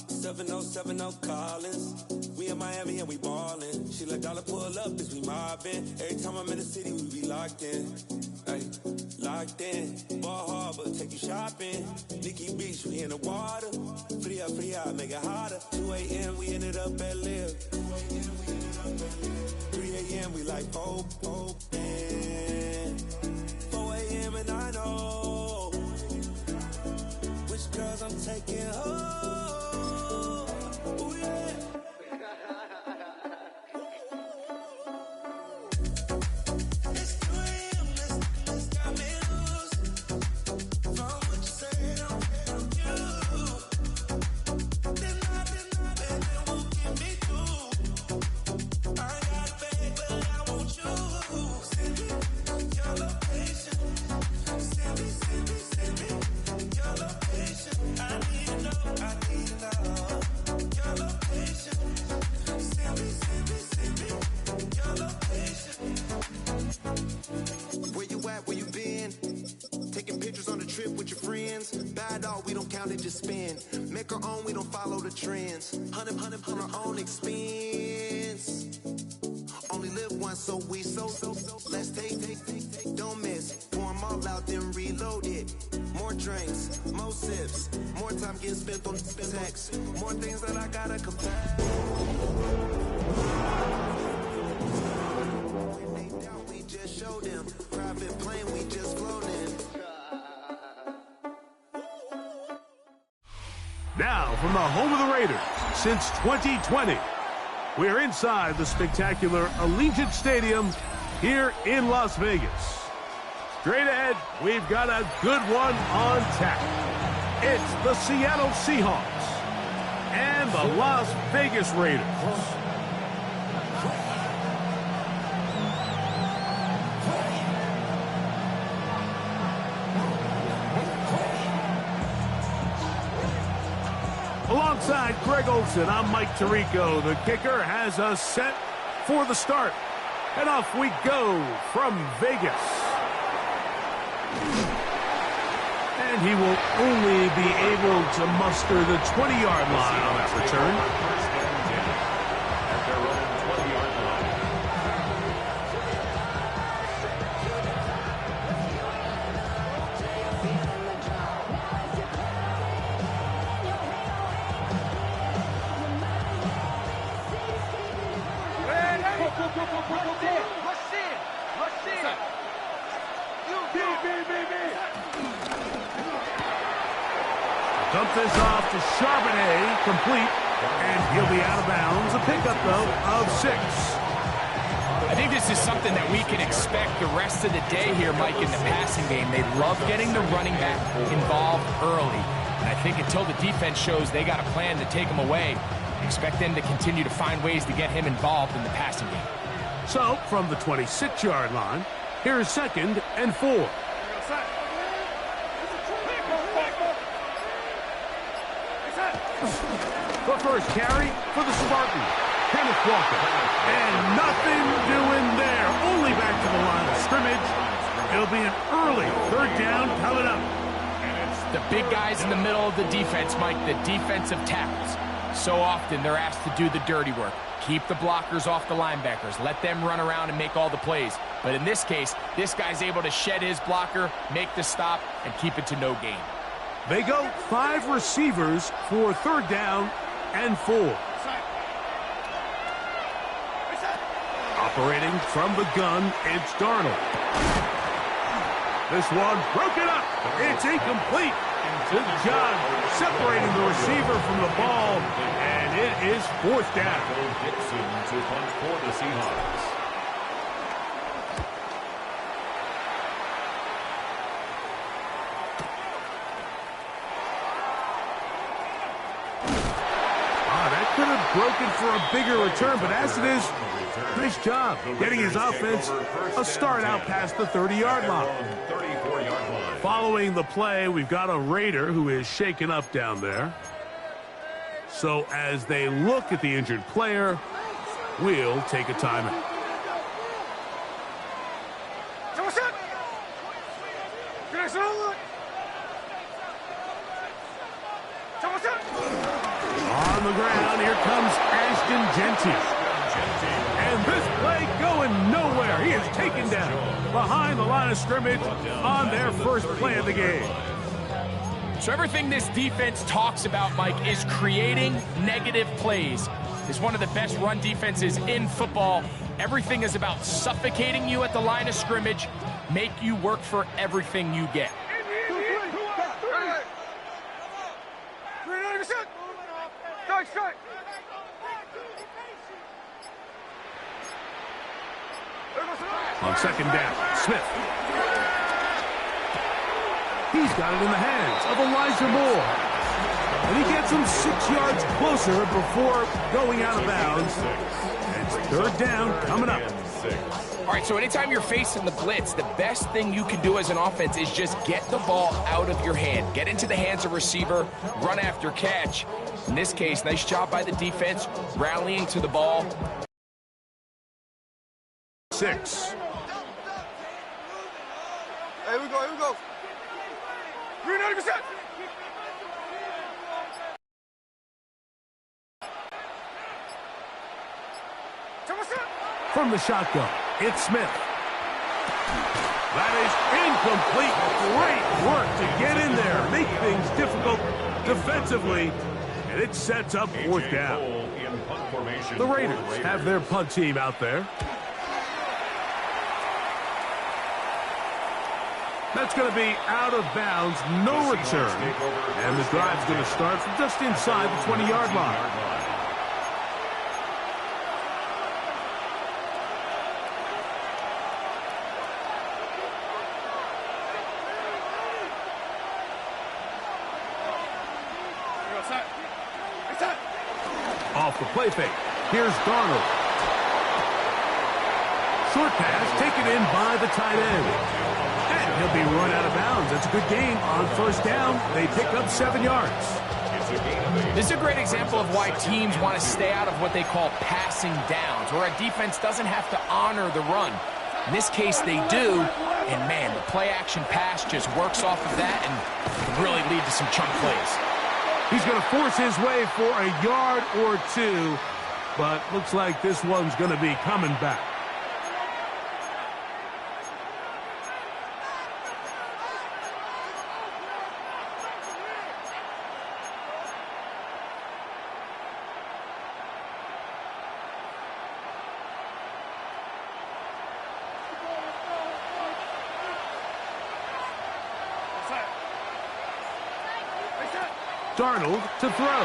7070 Collins. We in Miami and we ballin'. She let dollar pull up as we mobbin'. Every time I'm in the city, we be locked in. Ay, locked in. Ball Harbor, take you shopping. Nikki Beach, we in the water. Fria, make it hotter. 2 a.m., we ended up at Live. 3 a.m., we like Pope. 4 a.m. and I know which girls I'm taking home. Ooh, yeah. Just spend, make our own, we don't follow the trends. 100 on our own expense. Only live once, so let's take, don't miss. Pour them all out, then reload it. More drinks, more sips, more time getting spent on text. More things that I gotta compare. When they doubt, we just show them. Private plane, we just flown in. Now, from the home of the Raiders since 2020, we're inside the spectacular Allegiant Stadium here in Las Vegas. Straight ahead, we've got a good one on tap. It's the Seattle Seahawks and the Las Vegas Raiders. Alongside Greg Olsen, I'm Mike Tirico. The kicker has us set for the start. And off we go from Vegas. And he will only be able to muster the 20-yard line on that return. At their own 20-yard line. Dump this off to Charbonnet, complete, and he'll be out of bounds. A pickup, though, of 6. I think this is something that we can expect the rest of the day here, Mike, in the passing game. They love getting the running back involved early. And I think until the defense shows they got a plan to take him away, expect them to continue to find ways to get him involved in the passing game. So, from the 26-yard line, here is 2nd and 4. The first carry for the Spartans, Kenneth Walker. And nothing doing there. Only back to the line of scrimmage. It'll be an early 3rd down coming up. The big guys in the middle of the defense, Mike, the defensive tackles. So often they're asked to do the dirty work. Keep the blockers off the linebackers. Let them run around and make all the plays. But in this case, this guy's able to shed his blocker, make the stop, and keep it to no gain. They go 5 receivers for 3rd down and 4. Operating from the gun, it's Darnold. This one broken up. It's incomplete. Good job separating the receiver from the ball, and it is 4th down. Dixon to punt for the Seahawks. That could have broken for a bigger return, but as it is, nice job getting his offense a start out past the 30-yard line. Following the play, we've got a Raider who is shaken up down there. So as they look at the injured player, we'll take a timeout. On the ground, here comes Ashton Jeanty. And this play going nowhere. He is taken down behind the line of scrimmage on their first play of the game. So everything this defense talks about, Mike, is creating negative plays. It's one of the best run defenses in football. Everything is about suffocating you at the line of scrimmage, make you work for everything you get. On second down, Smith. He's got it in the hands of Elijah Moore. And he gets him 6 yards closer before going out of bounds. It's third down coming up. All right, so anytime you're facing the blitz, the best thing you can do as an offense is just get the ball out of your hand. Get into the hands of receiver, run after catch. In this case, nice job by the defense, rallying to the ball. 6. Here we go, here we go. 390%. From the shotgun, it's Smith. That is incomplete. Great work to get in there, make things difficult defensively, and it sets up fourth down. The Raiders have their punt team out there. That's going to be out of bounds, no return. And the drive's going to start from just inside the 20-yard line. Off the play fake. Here's Darnold. Short pass taken in by the tight end. And he'll be run out of bounds. That's a good gain on first down. They pick up 7 yards. This is a great example of why teams want to stay out of what they call passing downs, where a defense doesn't have to honor the run. In this case, they do. And, man, the play-action pass just works off of that and can really lead to some chunk plays. He's going to force his way for a yard or two, but looks like this one's going to be coming back. Darnold to throw.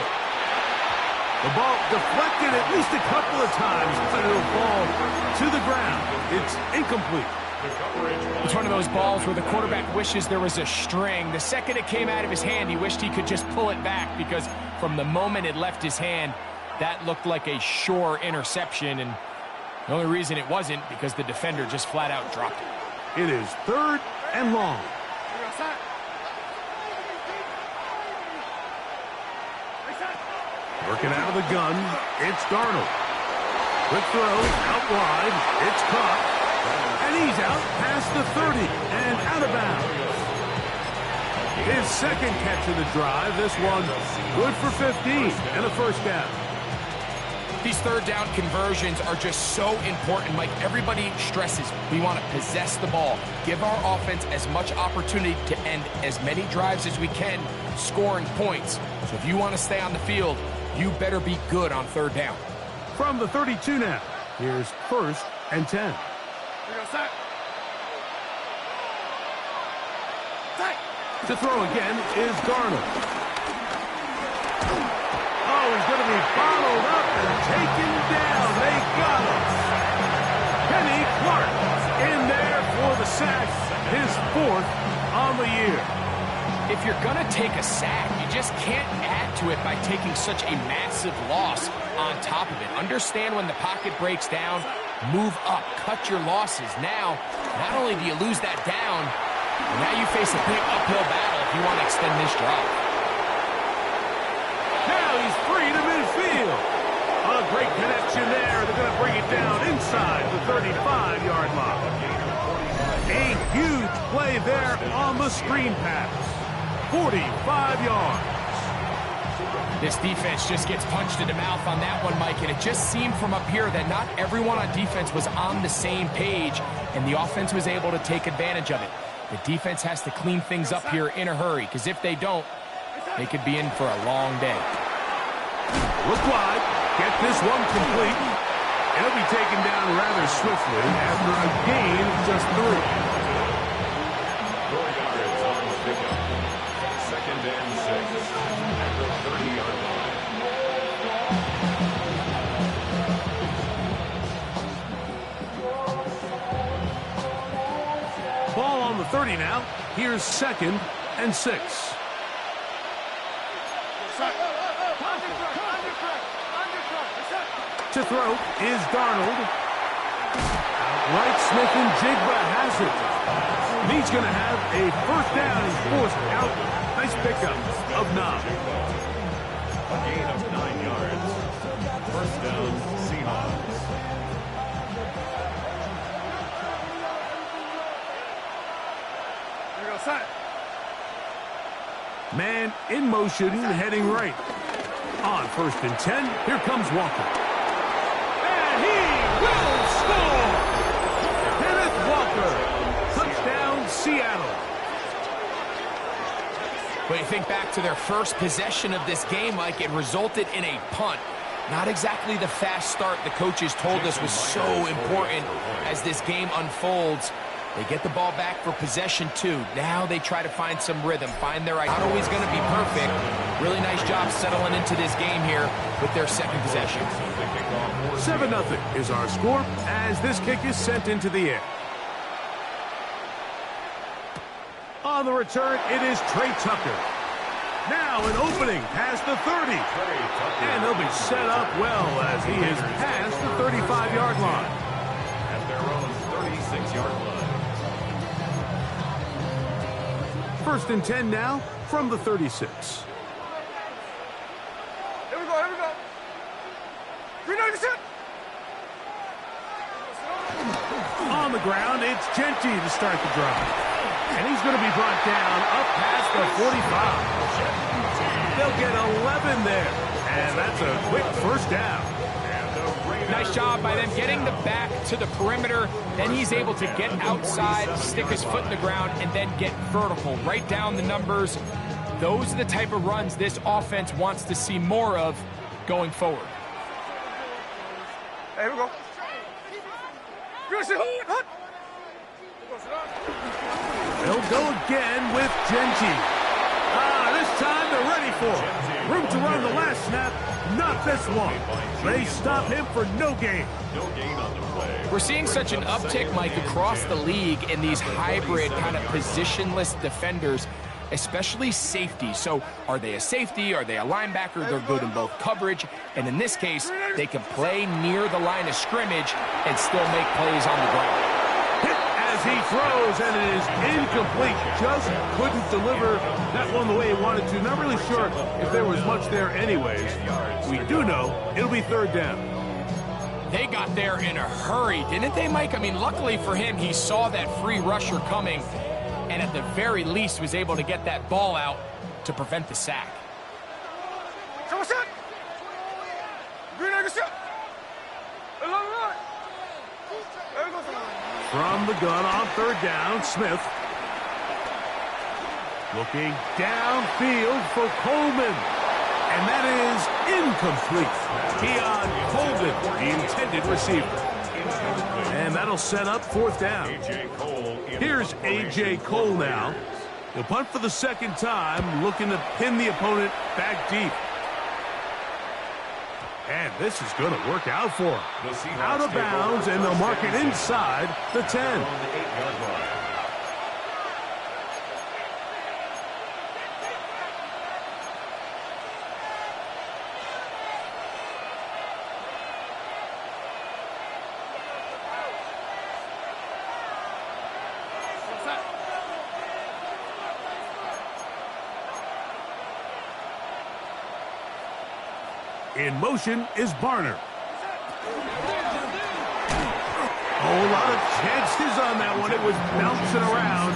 The ball deflected at least a couple of times, but it'll fall to the ground. It's incomplete. It's one of those balls where the quarterback wishes there was a string. The second it came out of his hand, he wished he could just pull it back, because from the moment it left his hand, that looked like a sure interception, and the only reason it wasn't because the defender just flat out dropped it. It is third and long. Working out of the gun, it's Darnold. Quick throw, out wide, it's caught. And he's out past the 30 and out of bounds. His second catch of the drive, this one good for 15 and a first down. These third down conversions are just so important, Mike. Everybody stresses we want to possess the ball, give our offense as much opportunity to end as many drives as we can, scoring points. So if you want to stay on the field, you better be good on third down. From the 32 now, here's first and 10. To throw again is Darnold. Oh, he's going to be bottled up and taken down. They got him. Kenny Clark in there for the sack, his fourth on the year. If you're going to take a sack, you just can't add to it by taking such a massive loss on top of it. Understand when the pocket breaks down, move up, cut your losses. Now, not only do you lose that down, now you face a big uphill battle if you want to extend this drive. Now he's free to midfield. A great connection there. They're going to bring it down inside the 35-yard line. A huge play there on the screen pass. 45 yards. This defense just gets punched in the mouth on that one, Mike, and it just seemed from up here that not everyone on defense was on the same page, and the offense was able to take advantage of it. The defense has to clean things up here in a hurry, because if they don't, they could be in for a long day. Look wide. Get this one complete. It'll be taken down rather swiftly after a gain of just 3. 4 yards on the pickup. 2nd and 6 at the 30-yard line. Ball on the 30 now. Here's 2nd and 6. To throw is Darnold. Outright Smith-Njigba has it. And he's going to have a first down. He's forced out. Nice pickup of 9. A gain of 9 yards. First down, Seahawks. Here we go, set. Man in motion, heading right. On 1st and 10, here comes Walker. And he will score! Kenneth Walker. Touchdown, Seattle. When you think back to their first possession of this game, Mike, it resulted in a punt. Not exactly the fast start the coaches told us was so important as this game unfolds. They get the ball back for possession 2. Now they try to find some rhythm, find their... Not always going to be perfect. Really nice job settling into this game here with their second possession. 7-0 is our score as this kick is sent into the air. On the return, it is Trey Tucker. Now an opening past the 30. And they'll be set up well as he is past the 35-yard line. At their own 36-yard line. 1st and 10 now from the 36. Here we go, here we go. 397. On the ground, it's Genty to start the drive. And he's going to be brought down up past the 45. They'll get 11 there. And that's a quick first down. Nice job by them getting the back to the perimeter. Then he's able to get outside, stick his foot in the ground, and then get vertical. Right down the numbers. Those are the type of runs this offense wants to see more of going forward. Hey, here we go. Hut. They'll go again with Genty. This time they're ready for it. Room to run the last snap. Not this one. They stop him for no gain. No gain on the play. We're seeing such an uptick, Mike, across the league in these hybrid kind of positionless defenders, especially safety. So are they a safety? Are they a linebacker? They're good in both coverage. And in this case, they can play near the line of scrimmage and still make plays on the ground. Hit as he throws, and it is incomplete. Just couldn't deliver that one the way he wanted to. Not really sure if there was much there anyways. We do know it'll be 3rd down. They got there in a hurry, didn't they, Mike? I mean, luckily for him, he saw that free rusher coming and at the very least was able to get that ball out to prevent the sack. From the gun on 3rd down, Smith. Looking downfield for Coleman. And that is incomplete. Keon Coleman, the intended receiver. And that'll set up 4th down. Here's A.J. Cole now. He'll punt for the 2nd time, looking to pin the opponent back deep. And this is going to work out for him. Out of bounds, and they'll mark it inside the 10. In motion is Barner. Oh, a lot of chances on that one. It was bouncing around,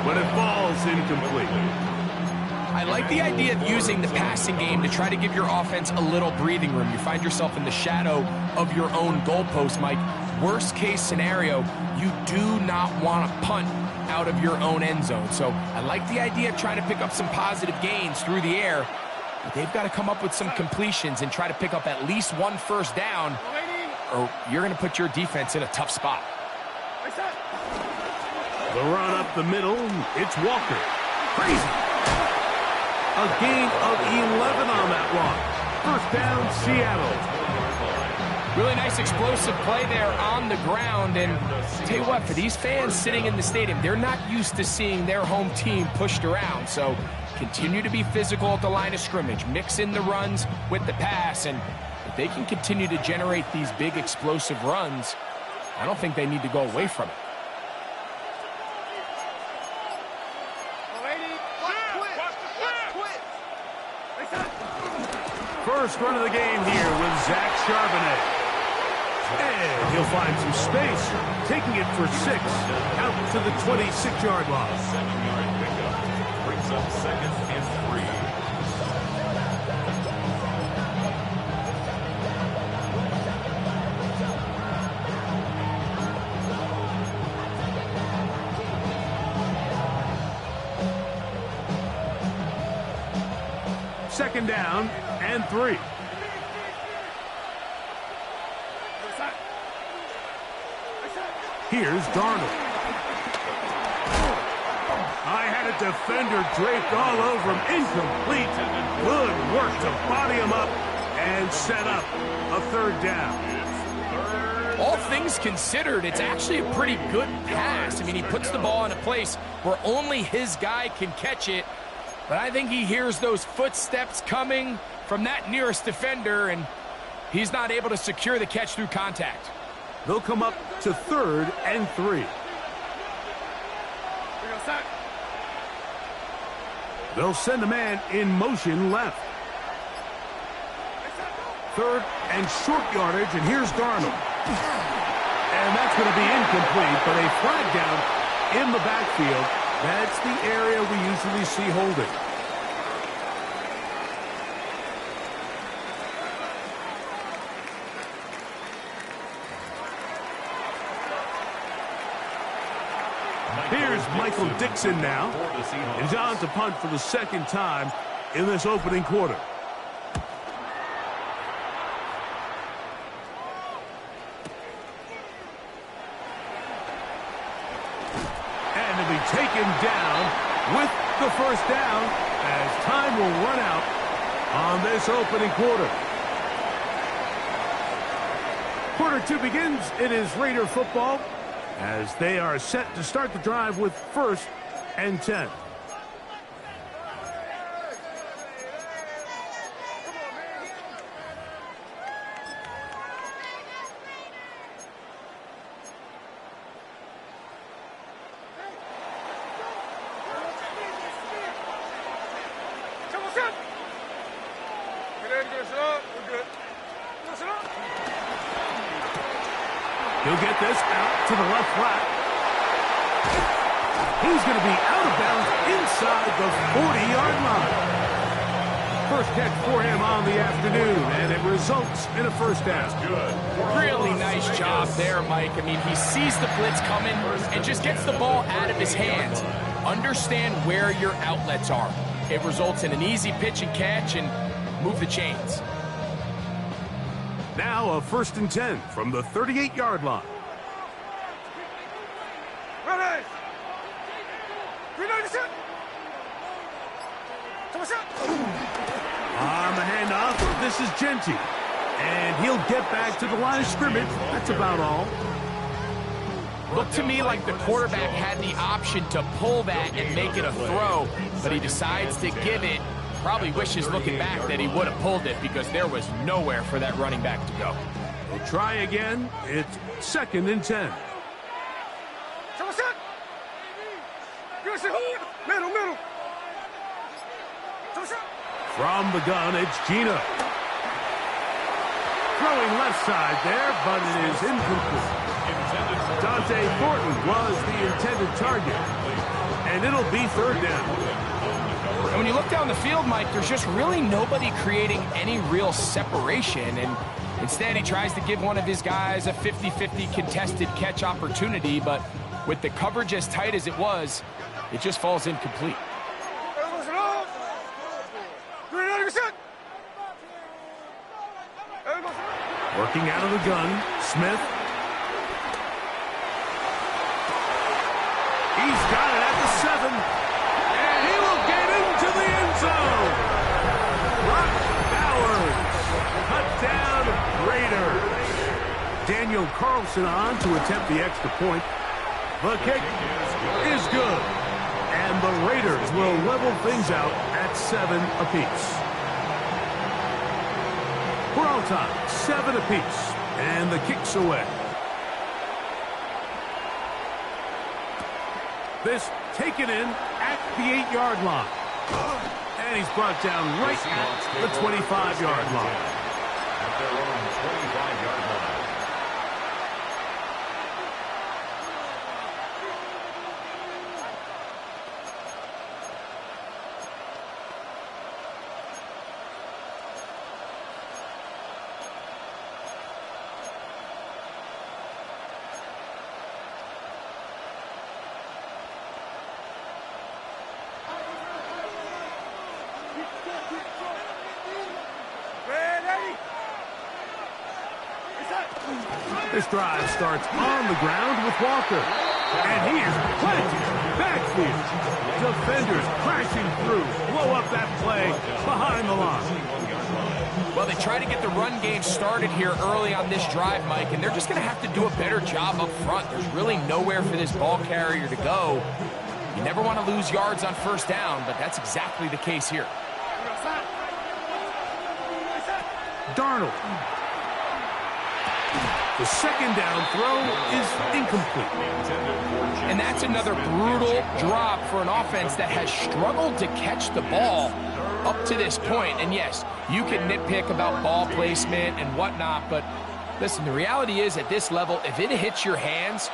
but it falls incomplete. I like the idea of using the passing game to try to give your offense a little breathing room. You find yourself in the shadow of your own goalpost, Mike. Worst case scenario, you do not want to punt out of your own end zone. So I like the idea of trying to pick up some positive gains through the air. But they've got to come up with some completions and try to pick up at least one first down, or you're going to put your defense in a tough spot. The run up the middle, it's Walker. Crazy. A gain of 11 on that run. First down, Seattle. Really nice explosive play there on the ground. And I'll tell you what, for these fans sitting in the stadium, they're not used to seeing their home team pushed around. So continue to be physical at the line of scrimmage. Mix in the runs with the pass. And if they can continue to generate these big explosive runs, I don't think they need to go away from it. First run of the game here with Zach Charbonnet. And he'll find some space, taking it for 6, out to the 26-yard line. 7-yard pickup brings up 2nd and 3. Second down and 3. Here's Darnold. I had a defender draped all over him. Incomplete. Good work to body him up and set up a 3rd down. All things considered, it's actually a pretty good pass. I mean, he puts the ball in a place where only his guy can catch it. But I think he hears those footsteps coming from that nearest defender, and he's not able to secure the catch through contact. They'll come up to 3rd and 3. They'll send a man in motion left. 3rd and short yardage, and here's Darnold. And that's going to be incomplete, but a flag down in the backfield. That's the area we usually see holding. Here's Michael Dixon now. He's on to punt for the 2nd time in this opening quarter. And to be taken down with the first down as time will run out on this opening quarter. Quarter 2 begins. It is Raider football as they are set to start the drive with 1st and 10. He'll get this out to the left flat. He's going to be out of bounds inside the 40-yard line. First catch for him on the afternoon, and it results in a first down. Really nice job there, Mike. I mean, he sees the blitz coming and just gets the ball out of his hands. Understand where your outlets are. It results in an easy pitch and catch and move the chains. Now a 1st and 10 from the 38-yard line. Ready! On the handoff, this is Genty. And he'll get back to the line of scrimmage. That's about all. Looked to me like the quarterback had the option to pull that and make it a throw, but he decides to give it. Probably wishes looking back that he would have pulled it because there was nowhere for that running back to go. We'll try again. It's 2nd and 10. Middle. From the gun, it's Gino. Throwing left side there, but it is incomplete. Dante Thornton was the intended target. And it'll be 3rd down. And when you look down the field, Mike, there's just really nobody creating any real separation. And instead, he tries to give one of his guys a 50-50 contested catch opportunity. But with the coverage as tight as it was, it just falls incomplete. Working out of the gun, Smith. He's got it at the 7. And he will get into the end zone. Brock Bowers. Touchdown Raiders. Daniel Carlson on to attempt the extra point. The kick is good. And the Raiders will level things out at 7 apiece. We're on time, 7 apiece, and the kick's away. This taken in at the 8-yard line. And he's brought down right at the 25-yard line. At their own 25-yard line. This drive starts on the ground with Walker. And he is planted backfield. Defenders crashing through. Blow up that play behind the line. Well, they try to get the run game started here early on this drive, Mike, and they're just going to have to do a better job up front. There's really nowhere for this ball carrier to go. You never want to lose yards on first down, but that's exactly the case here. Darnold. The second down throw is incomplete. And that's another brutal drop for an offense that has struggled to catch the ball up to this point. And yes, you can nitpick about ball placement and whatnot, but listen, the reality is at this level, if it hits your hands,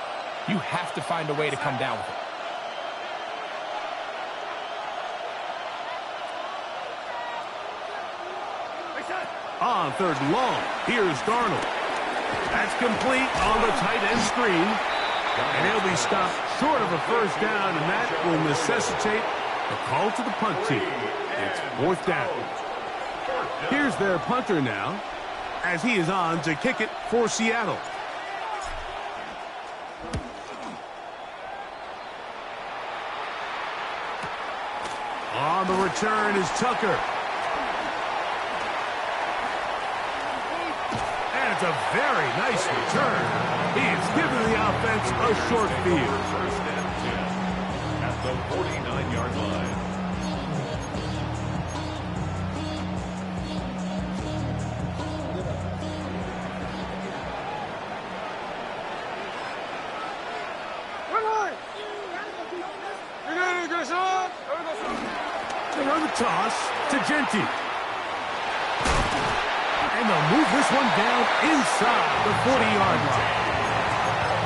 you have to find a way to come down with it. On third and long, here's Darnold. That's complete on the tight end screen. And he'll be stopped short of a first down, and that will necessitate a call to the punt team. It's 4th down. Here's their punter now, as he is on to kick it for Seattle. On the return is Tucker. It's a very nice return. He's given the offense a short field. First and 10 at the 49-yard line. They run the toss to Genti. And they'll move this one down inside the 40-yard line.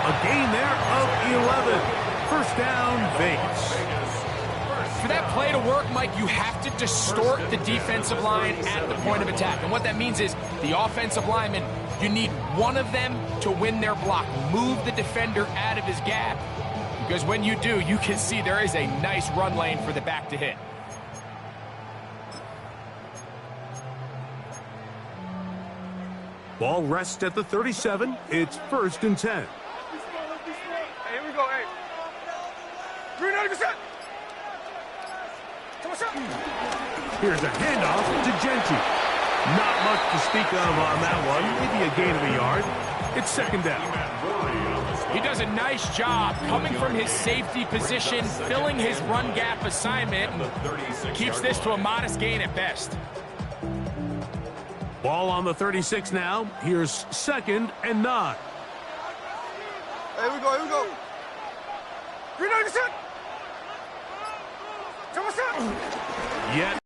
A gain there of 11. First down, Vegas. For that play to work, Mike, you have to distort the defensive line at the point of attack. And what that means is the offensive lineman, you need one of them to win their block. Move the defender out of his gap. Because when you do, you can see there is a nice run lane for the back to hit. Ball rests at the 37. It's 1st and 10. Hey, here we go, hey. 390%. Here's a handoff to Genti. Not much to speak of on that one. Maybe a gain of a yard. It's 2nd down. He does a nice job coming from his safety position, filling his run gap assignment, and keeps this to a modest gain at best. Ball on the 36 now. Here's 2nd and 9. Hey, here we go, here we go. 390%. Yet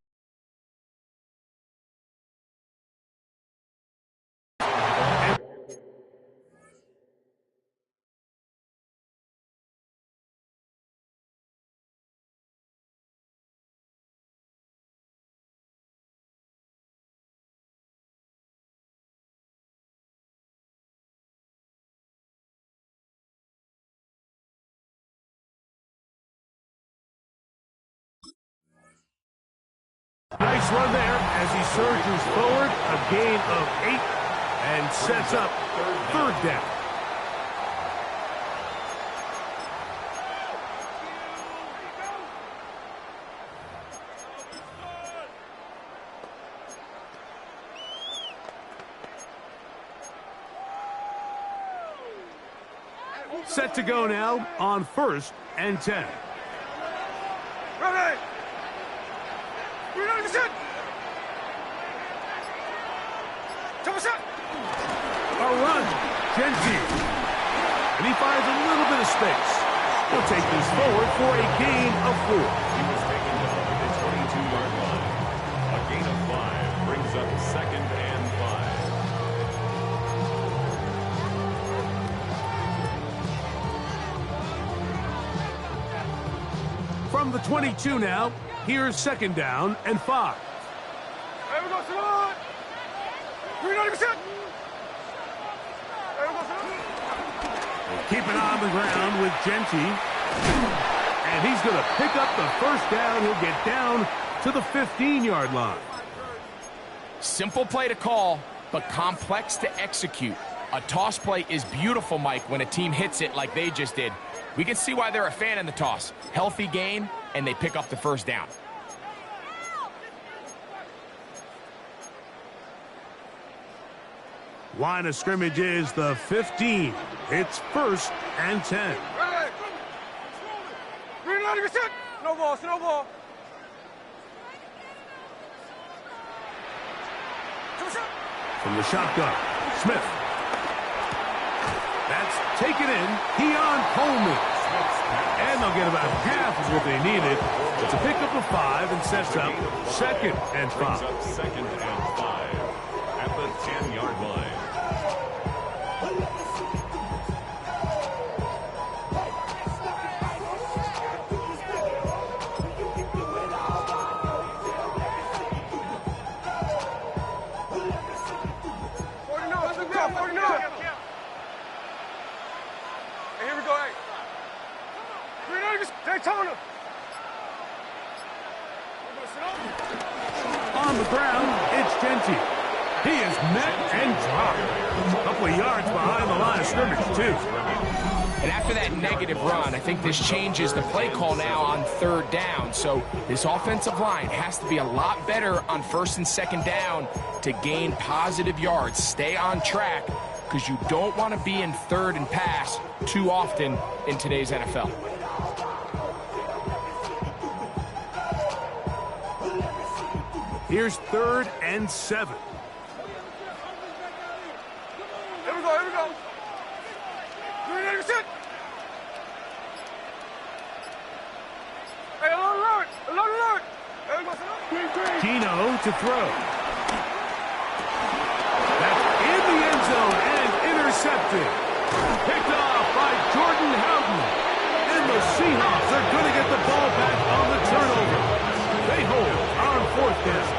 Nice run there as he surges forward, a gain of 8, and sets up third down. Set to go now on 1st and 10. Ready! Ready, set! A run, Genty. And he finds a little bit of space. He'll take this forward for a gain of 4. He was taken down at the 22-yard line. A gain of 5 brings up 2nd and 5. From the 22 now, here's 2nd down and 5. Here we go, Simone! Keep it on the ground with Genty. And he's going to pick up the 1st down. He'll get down to the 15-yard line. Simple play to call, but complex to execute. A toss play is beautiful, Mike, when a team hits it like they just did. We can see why they're a fan in the toss. Healthy gain, and they pick up the 1st down. Line of scrimmage is the 15. It's 1st and 10. Ready! Green light, get set! No ball, no ball. From the shotgun, Smith. That's taken in. Keon Coleman. And they'll get about half of what they needed to pick up a 5 and sets up 2nd and 5. 2nd and 5 at the 10-yard line. Daytona. On the ground, it's Genty. He is met and dropped. A couple of yards behind the line of scrimmage, too. And after that negative run, I think this changes the play call now on 3rd down. So this offensive line has to be a lot better on 1st and 2nd down to gain positive yards. Stay on track because you don't want to be in 3rd and pass too often in today's NFL. Here's 3rd and 7. Here we go, here we go. Green light, set! Hey, alert! Alert! Here we go, Simone! Gino to throw. That's in the end zone and intercepted. Picked off by Jordan Howden. And the Seahawks are going to get the ball back on the turnover. They hold on 4th down.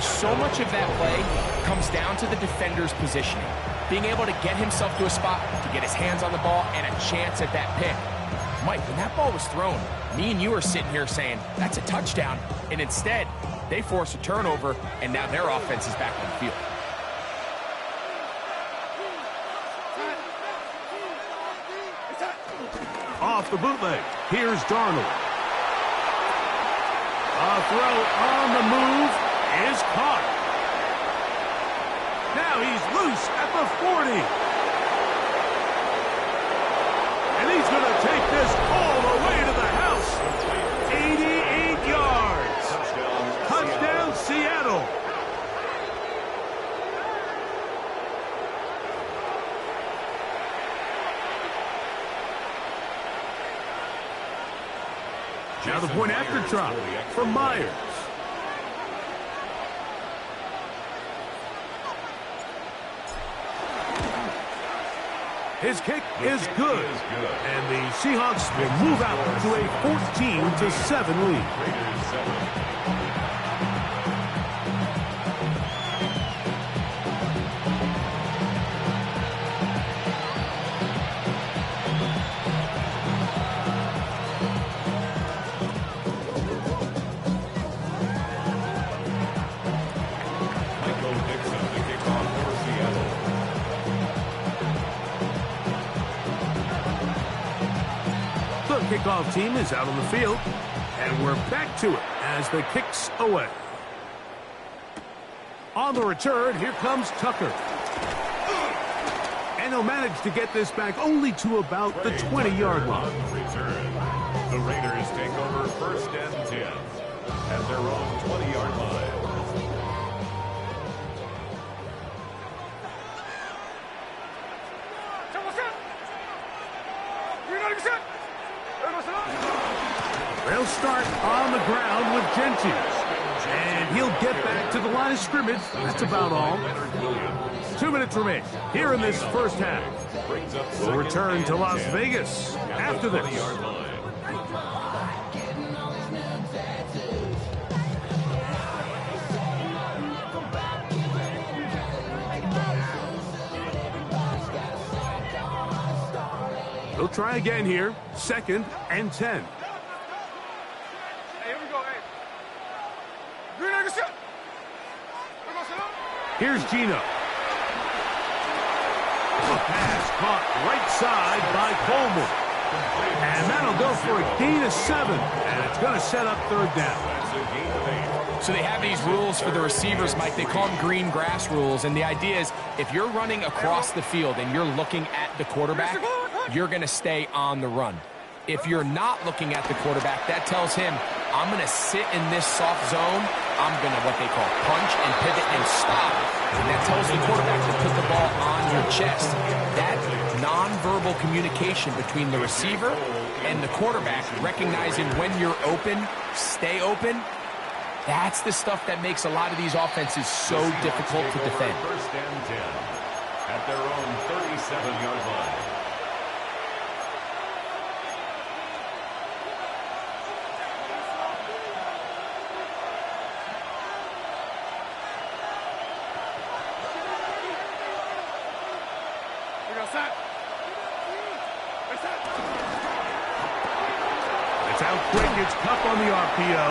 So much of that play comes down to the defender's positioning. Being able to get himself to a spot, to get his hands on the ball, and a chance at that pick. Mike, when that ball was thrown, me and you are sitting here saying, that's a touchdown. And instead, they force a turnover, and now their offense is back on the field. Off the bootleg, here's Darnold. A throw on the move is caught. Now he's loose at the 40. And he's going to take this all the way to the house. 88 yards. Touchdown, Seattle. Now the point after drop for Myers. His kick is good, and the Seahawks will move out to a 14-7 lead. kickoff team is out on the field, and we're back to it as the kick's away. On the return, here comes Tucker. And he'll manage to get this back only to about the 20-yard line. The Raiders take over 1st and 10 at their own 20-yard line. They'll start on the ground with Genty. And he'll get back to the line of scrimmage. That's about all. 2 minutes remain here in this first half. We'll return to Las Vegas after this. They'll try again here. 2nd and 10. Here's Gino. A pass caught right side by Coleman. And that'll go for a gain of 7. And it's going to set up 3rd down. So they have these rules for the receivers, Mike. They call them green grass rules. And the idea is if you're running across the field and you're looking at the quarterback, you're going to stay on the run. If you're not looking at the quarterback, that tells him, I'm going to sit in this soft zone. I'm going to, what they call, punch and pivot and stop. And that tells the quarterback to put the ball on your chest. That nonverbal communication between the receiver and the quarterback, recognizing when you're open, stay open, that's the stuff that makes a lot of these offenses so difficult to defend. 1st and 10 at their own 37-yard line. It's out quick. It's Cup on the RPO.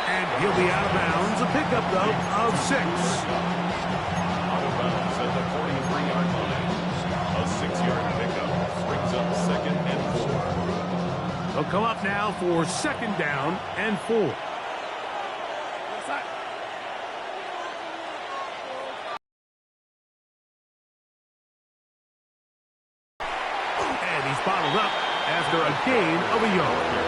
And he'll be out of bounds. A pickup, though, of 6. Out of bounds at the 43-yard line. A 6-yard pickup brings up 2nd and 4. They'll come up now for 2nd down and 4. And he's bottled up after a gain of a yard.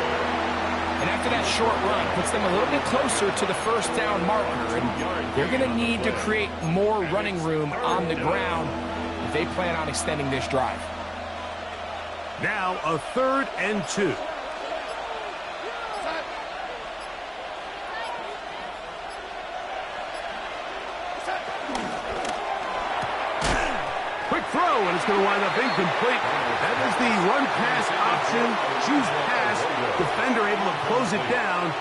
And after that short run, puts them a little bit closer to the 1st down marker. And they're going to need to create more running room on the ground if they plan on extending this drive. Now a 3rd and 2. Quick throw, and it's going to wind up incomplete. That is the run-pass option. Choose pass. Defender able to close it down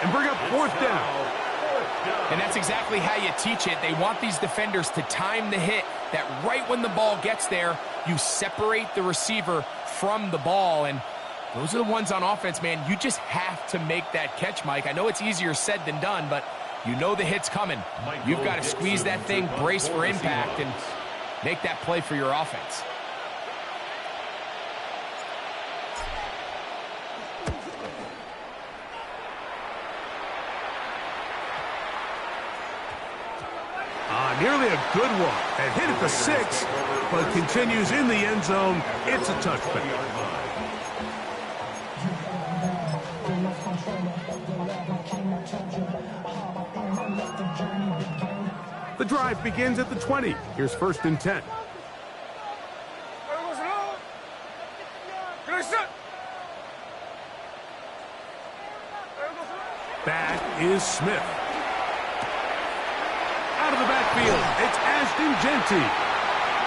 and bring up 4th down. And that's exactly how you teach it. They want these defenders to time the hit, that right when the ball gets there, you separate the receiver from the ball. And those are the ones on offense, man. You just have to make that catch, Mike. I know it's easier said than done, but you know the hit's coming. You've got to squeeze that thing, brace for impact, and make that play for your offense. Nearly a good one. And hit at the 6, but continues in the end zone. It's a touchback. The drive begins at the 20. Here's 1st and 10. Back is Smith. Out of the backfield, it's Ashton Genty.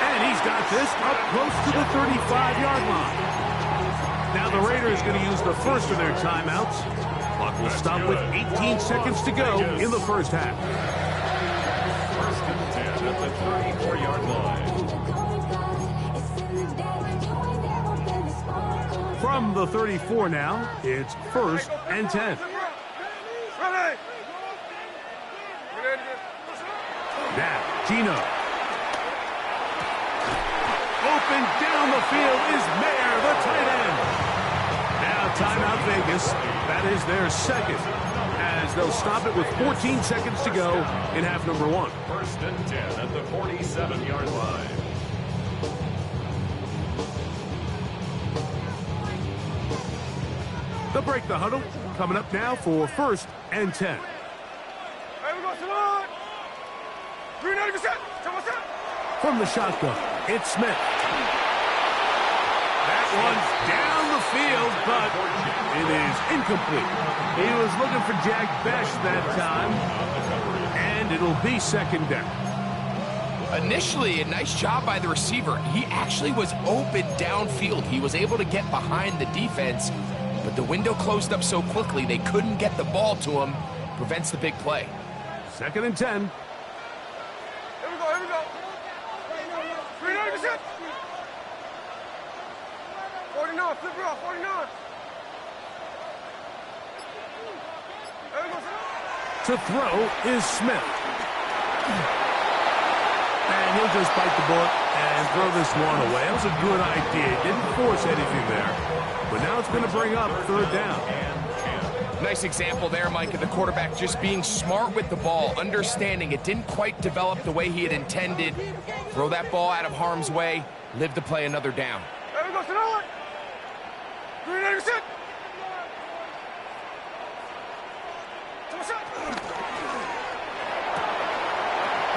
And he's got this up close to the 35-yard line. Now the Raiders going to use the first of their timeouts. Clock will stop with 18 seconds to go in the first half. 1st and 10 at the 34-yard line. From the 34 now, it's 1st and 10. Now, Gino. Open down the field is Mayer, the tight end. Now timeout Vegas. That is their second, as they'll stop it with 14 seconds to go in half number 1. First and 10 at the 47-yard line. They'll break the huddle. Coming up now for first and 10. Hey, we go, Salon. 390%. From the shotgun, it's Smith. That one's down the field, but it is incomplete. He was looking for Jack Bech that time, and it'll be second down. Initially, a nice job by the receiver. He actually was open downfield. He was able to get behind the defense, but the window closed up so quickly they couldn't get the ball to him. Prevents the big play. Second and 10. Here we go, 390%. 49, flip it off, 49. There we go, Salon. To throw is Smith. And he'll just bite the bullet and throw this one away. That was a good idea. Didn't force anything there. But now it's going to bring up third down. Nice example there, Mike, of the quarterback just being smart with the ball, understanding it didn't quite develop the way he had intended. Throw that ball out of harm's way, live to play another down. There we go, Salon. 390%.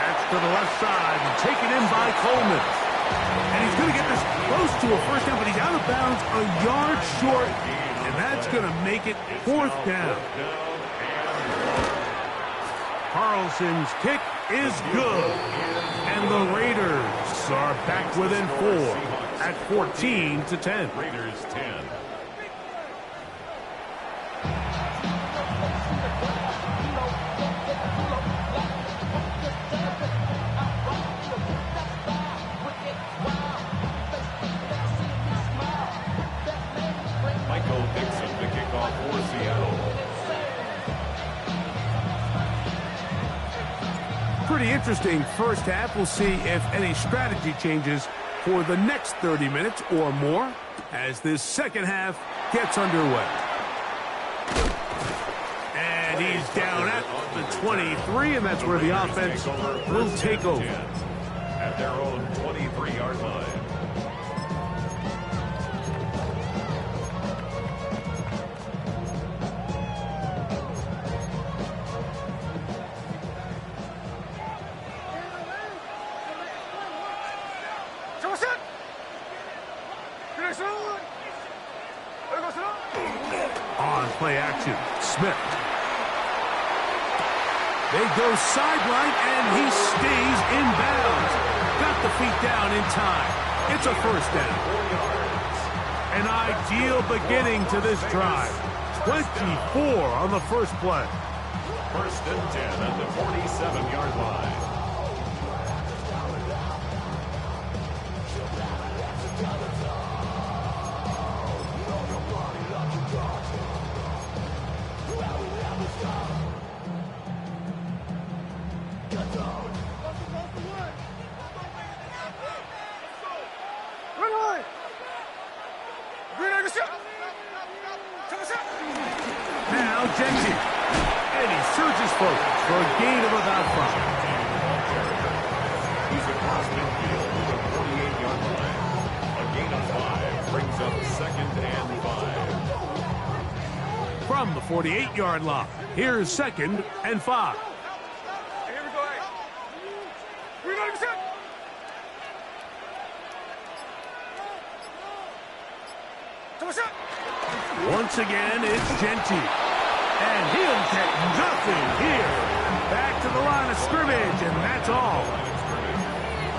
That's to the left side and taken in by Coleman. And he's going to get this close to a first down, but he's out of bounds a yard short, and that's going to make it fourth down. Carlson's kick is good, and the Raiders are back within 4 at 14-10. Raiders 10. Michael Dixon to kick off for Seattle. Pretty interesting first half. We'll see if any strategy changes for the next 30 minutes or more as this second half gets underway. And he's down at the 23, and that's where the offense will take over. At their own 23-yard line. On play action, Smith. They go sideline, and he stays in bounds. Got the feet down in time. It's a first down. An ideal beginning to this drive. 24 on the first play. First and 10 at the 47-yard line. Now Genty. And he surges forward for a gain of about 5. He's across midfield to the 48-yard line. A gain of 5 brings up second and 5. From the 48-yard line, here's second and 5. Here we go, hey. 390%. Once again, it's Genty. And he'll get nothing here. Back to the line of scrimmage, and that's all.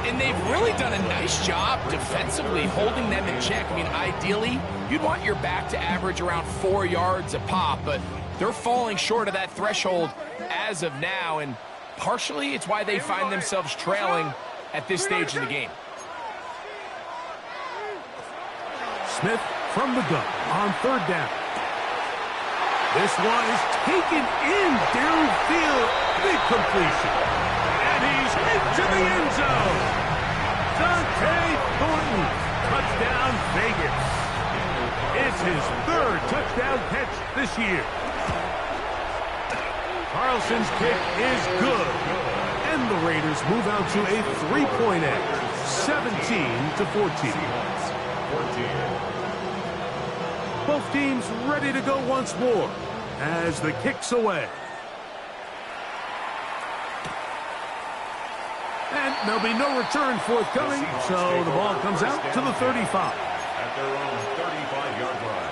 And they've really done a nice job defensively holding them in check. I mean, ideally, you'd want your back to average around 4 yards a pop, but they're falling short of that threshold as of now, and partially it's why they find themselves trailing at this stage in the game. Smith from the gun on third down. This one is taken in downfield. Big completion. And he's into the end zone. Dante Thornton. Touchdown, Vegas. It's his third touchdown catch this year. Carlson's kick is good. And the Raiders move out to a 3-point edge, 17-14. Both teams ready to go once more as the kick's away. And there'll be no return forthcoming, so the ball comes out to the 35. At their own 35-yard line.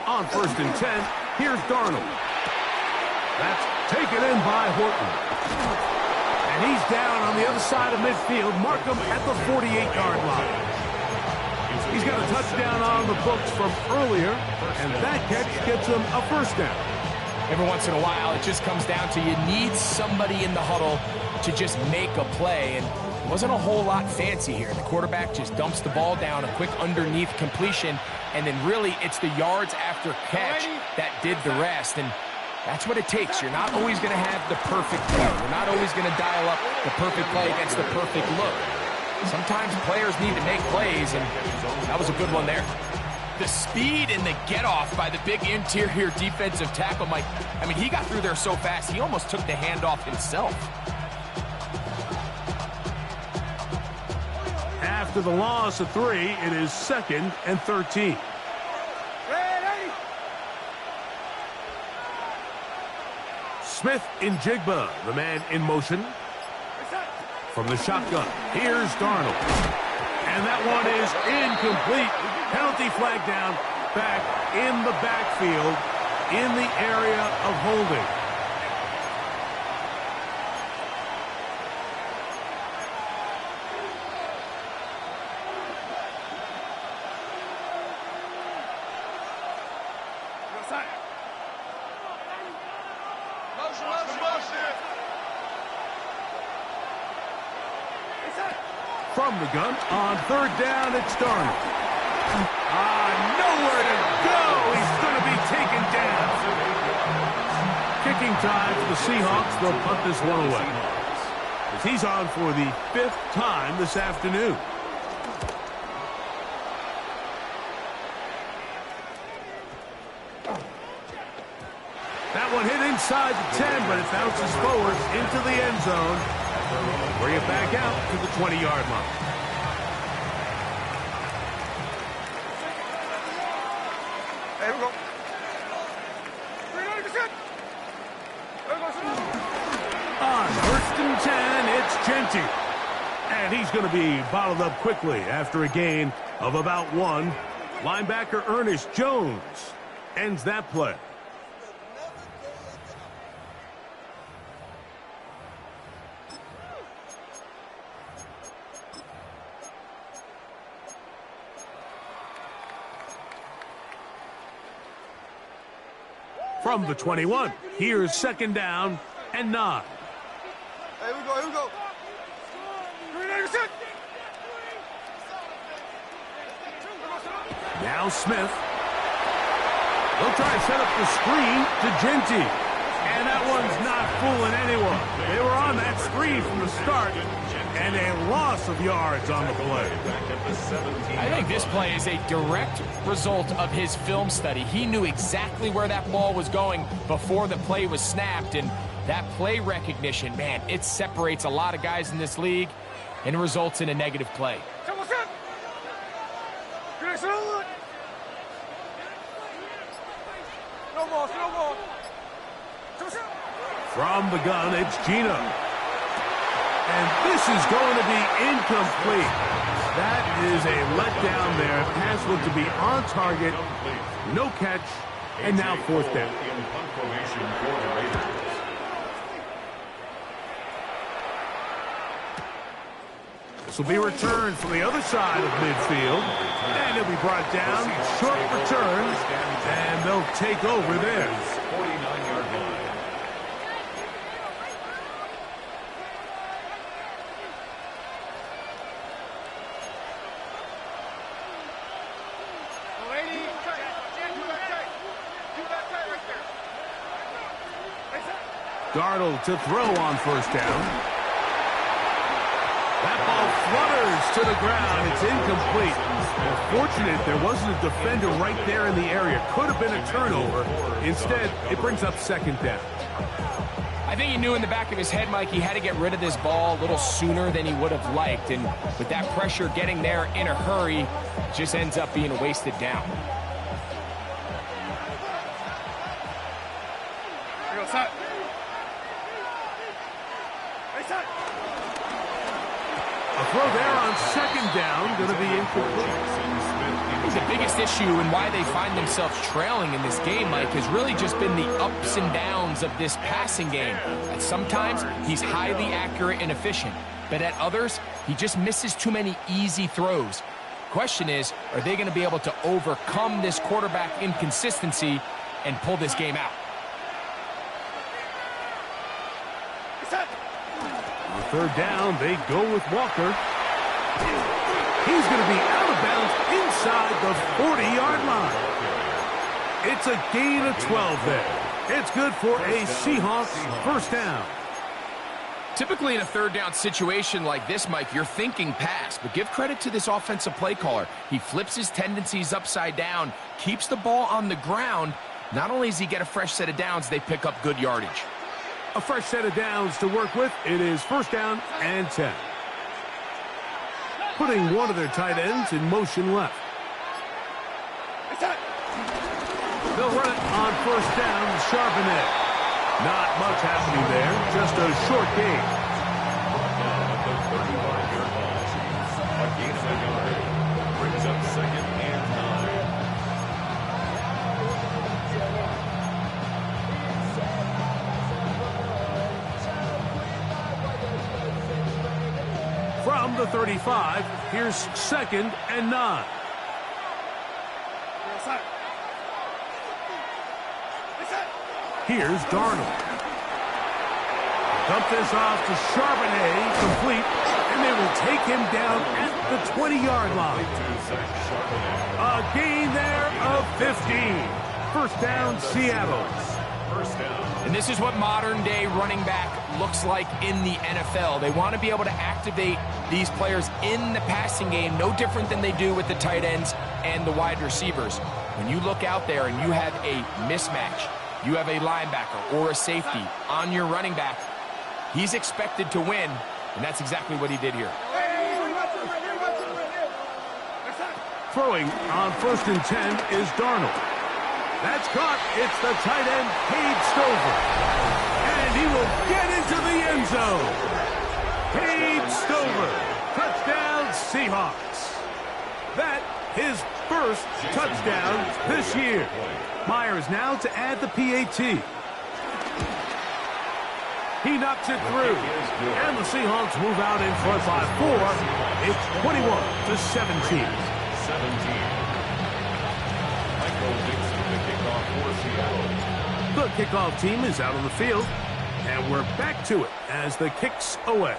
On 1st and 10, here's Darnold. That's taken in by Horton. And he's down on the other side of midfield. Mark him at the 48-yard line. He's got a touchdown on the books from earlier, and that catch gets him a first down. Every once in a while, it just comes down to you need somebody in the huddle to just make a play, and it wasn't a whole lot fancy here. The quarterback just dumps the ball down, a quick underneath completion, and then really it's the yards after catch that did the rest, and that's what it takes. You're not always going to have the perfect play. You're not always going to dial up the perfect play against the perfect look. Sometimes players need to make plays, and that was a good one there. The speed and the get-off by the big interior defensive tackle, Mike. I mean, he got through there so fast, he almost took the handoff himself. After the loss of 3, it is 2nd and 13. Smith in Jigba, the man in motion. From the shotgun, here's Darnold. And that one is incomplete. Penalty flag down, back in the backfield, in the area of holding. From the gun, on 3rd down, it's Darnold. Nowhere to go. He's going to be taken down. Kicking time for the Seahawks. They'll punt this one away. As he's on for the 5th time this afternoon. That one hit inside the 10, but it bounces forward into the end zone. Bring it back out to the 20-yard line. Here we go. On 1st and 10, it's Genty. And he's going to be bottled up quickly after a gain of about 1. Linebacker Ernest Jones ends that play. From the 21, here's 2nd down and 9. Here we go, here we go. Now Smith. They'll try to set up the screen to Genty. And that one's not fooling anyone. They were on that screen from the start. And a loss of yards on the play. I think this play is a direct result of his film study. He knew exactly where that ball was going before the play was snapped, and that play recognition, man, it separates a lot of guys in this league and results in a negative play. From the gun, it's Gino. And this is going to be incomplete. That is a letdown there. Pass looked to be on target. No catch. And now 4th down. This will be returned from the other side of midfield. And it'll be brought down. Short return. And they'll take over there. 49-yard line. Darnold to throw on first down. That ball flutters to the ground. It's incomplete. Well, fortunate there wasn't a defender right there in the area. Could have been a turnover. Instead, it brings up second down. I think he knew in the back of his head, Mike, he had to get rid of this ball a little sooner than he would have liked. And with that pressure getting there in a hurry, it just ends up being a wasted down. A throw there on second down, going to be incomplete. I think the biggest issue and why they find themselves trailing in this game, Mike, has really just been the ups and downs of this passing game. At sometimes, he's highly accurate and efficient, but at others, he just misses too many easy throws. Question is, are they going to be able to overcome this quarterback inconsistency and pull this game out? On third down, they go with Walker. He's going to be out of bounds inside the 40-yard line. It's a gain of 12 there. It's good for a Seahawks first down. Typically in a third down situation like this, Mike, you're thinking pass, but give credit to this offensive play caller. He flips his tendencies upside down, keeps the ball on the ground. Not only does he get a fresh set of downs, they pick up good yardage. A fresh set of downs to work with. It is first down and 10. Putting one of their tight ends in motion left. They'll run it on first down, Charbonnet. Not much happening there, just a short gain. A gain of a yard. Brings up second and 9. From the 35, here's second and 9. Here's Darnold. Dump this off to Charbonnet, complete, and they will take him down at the 20-yard line. A gain there of 15. First down, Seattle. And this is what modern-day running back looks like in the NFL. They want to be able to activate these players in the passing game, no different than they do with the tight ends and the wide receivers. When you look out there and you have a mismatch, you have a linebacker or a safety on your running back, he's expected to win, and that's exactly what he did here. Throwing on first and 10 is Darnold. That's caught. It's the tight end, Cade Stover. And he will get into the end zone. Cade Stover. Touchdown, Seahawks. That his first touchdown this year. Myers now to add the PAT. He knocks it through. And the Seahawks move out in front by 4. It's 21-17. Michael Dixon, the kickoff for Seattle. The kickoff team is out on the field. And we're back to it as the kick's away.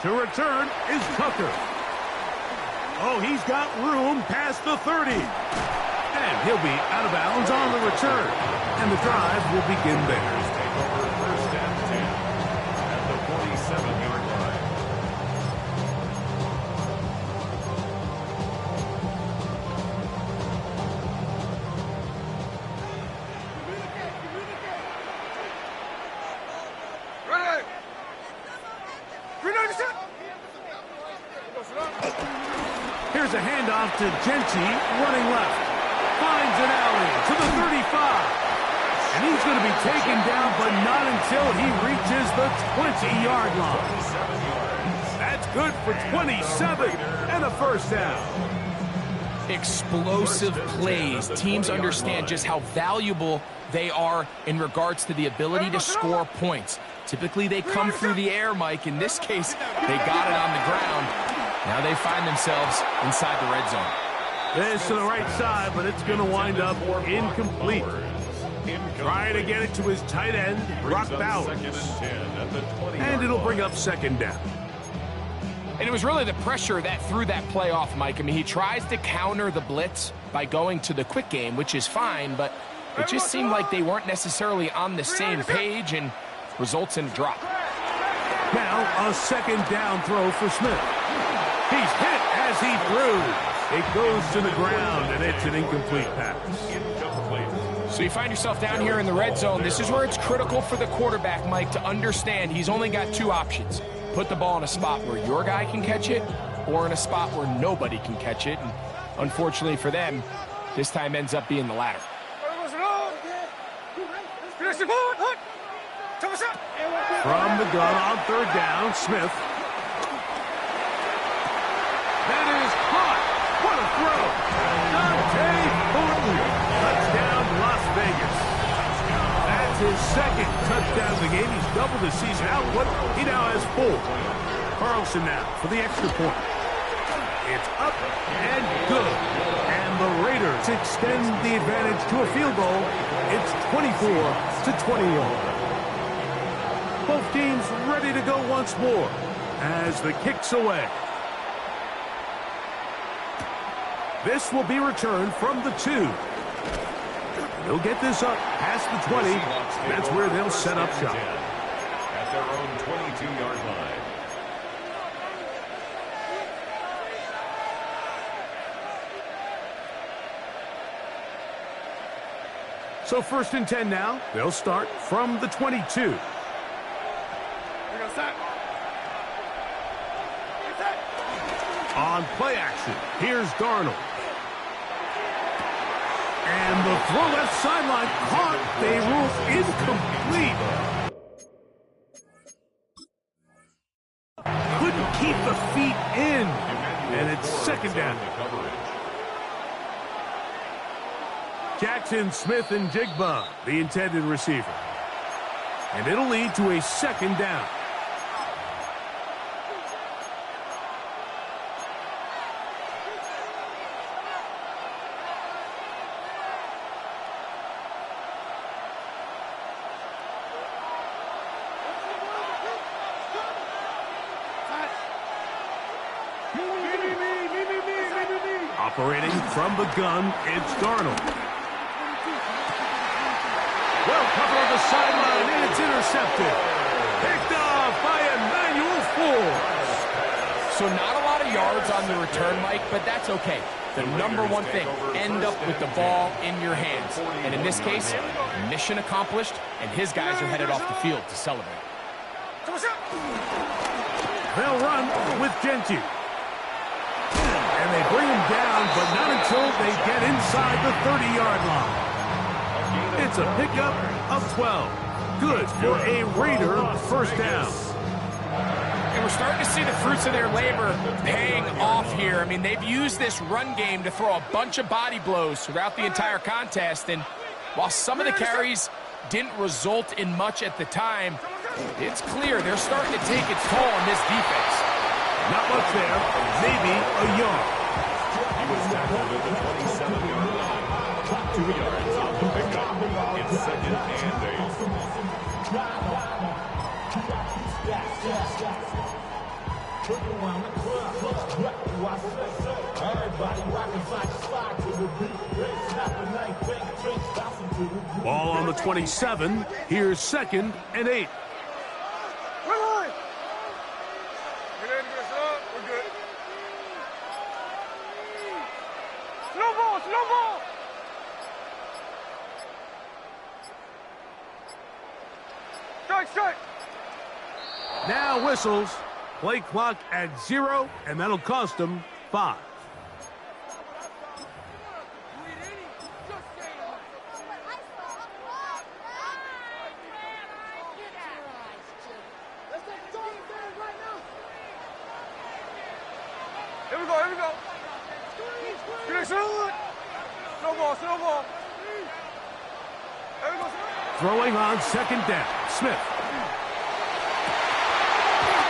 To return is Tucker. Oh, he's got room past the 30. And he'll be out of bounds on the return. And the drive will begin there. Take over first and 10 at the 47-yard line. Here's a handoff to Genty, running left. Finds an alley to the 35. And he's going to be taken down, but not until he reaches the 20-yard line. That's good for 27 and a first down. Explosive plays. Teams understand just how valuable they are in regards to the ability to score points. Typically, they come through the air, Mike. In this case, they got it on the ground. Now they find themselves inside the red zone. This to the right side, but it's going to wind up incomplete. Trying to get it to his tight end, Brock Bowers. And it'll bring up second down. And it was really the pressure that threw that play off, Mike. I mean, he tries to counter the blitz by going to the quick game, which is fine, but It just seemed like they weren't necessarily on the same page and results in a drop. Now a second down throw for Smith. He's hit as he threw. It goes to the ground, and it's an incomplete pass. So you find yourself down here in the red zone. This is where it's critical for the quarterback, Mike, to understand he's only got two options. Put the ball in a spot where your guy can catch it or in a spot where nobody can catch it. And unfortunately for them, this time ends up being the latter. From the gun on third down, Smith. That is caught. What a throw. Dante Thornton. Touchdown, Las Vegas. That's his second touchdown of the game. He's doubled his season output. He now has 4. Carlson now for the extra point. It's up and good. And the Raiders extend the advantage to a field goal. It's 24-21. Both teams ready to go once more as the kick's away. This will be returned from the 2. They'll get this up past the 20. That's where they'll set up shop. At their own 22-yard line. So 1st and 10 now. They'll start from the 22. On play action, here's Darnold. And the throw left sideline caught. They rule incomplete. Couldn't keep the feet in. And it's second down. Jackson, Smith, and Jigba, the intended receiver. And it'll lead to a second down. Operating from the gun, it's Darnold. Well covered on the sideline, and it's intercepted. Picked off by Emmanuel Forbes. So not a lot of yards on the return, Mike, but that's okay. The number one thing, end up with the ball in your hands. And in this case, mission accomplished, and his guys are headed off the field to celebrate. They'll run with Gentry. And they bring him down, but not until they get inside the 30-yard line. It's a pickup of 12. Good for a Raider first down. And we're starting to see the fruits of their labor paying off here. I mean, they've used this run game to throw a bunch of body blows throughout the entire contest. And while some of the carries didn't result in much at the time, it's clear they're starting to take its toll on this defense. Not much there, maybe a yard. He was tackled at the 27-yard line. 2 yards on the pickup. It's second and 8. Ball on the 27. Here's second and 8. Now whistles. Play clock at 0, and that'll cost them 5. Here we go, here we go. Snowball, snowball. Here we go, Throwing on second down, Smith.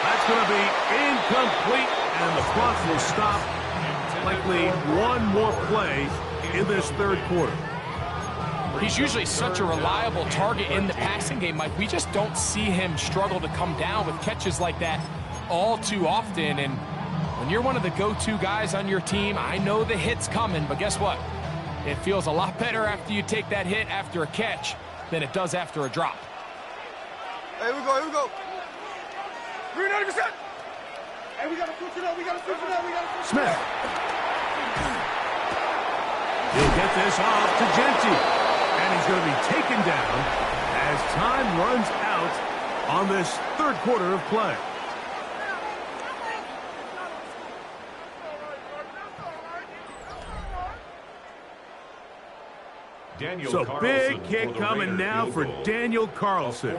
That's going to be incomplete, and the clock will stop. Likely one more play in this third quarter. He's usually such a reliable target in the passing game, Mike. We just don't see him struggle to come down with catches like that all too often. And when you're one of the go-to guys on your team, I know the hit's coming, but guess what? It feels a lot better after you take that hit after a catch than it does after a drop. Hey, here we go, here we go. 390%. Hey, we got to switch it up, we got to switch it up, we got to switch it up. Smith. He'll get this off to Genty. And he's going to be taken down as time runs out on this third quarter of play. So big kick coming now for Daniel Carlson.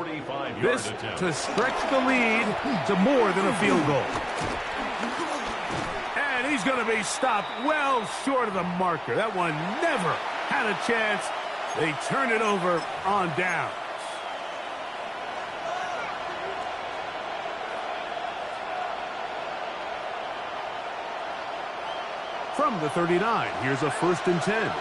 This to stretch the lead to more than a field goal. And he's going to be stopped well short of the marker. That one never had a chance. They turn it over on down. From the 39, here's a 1st and 10.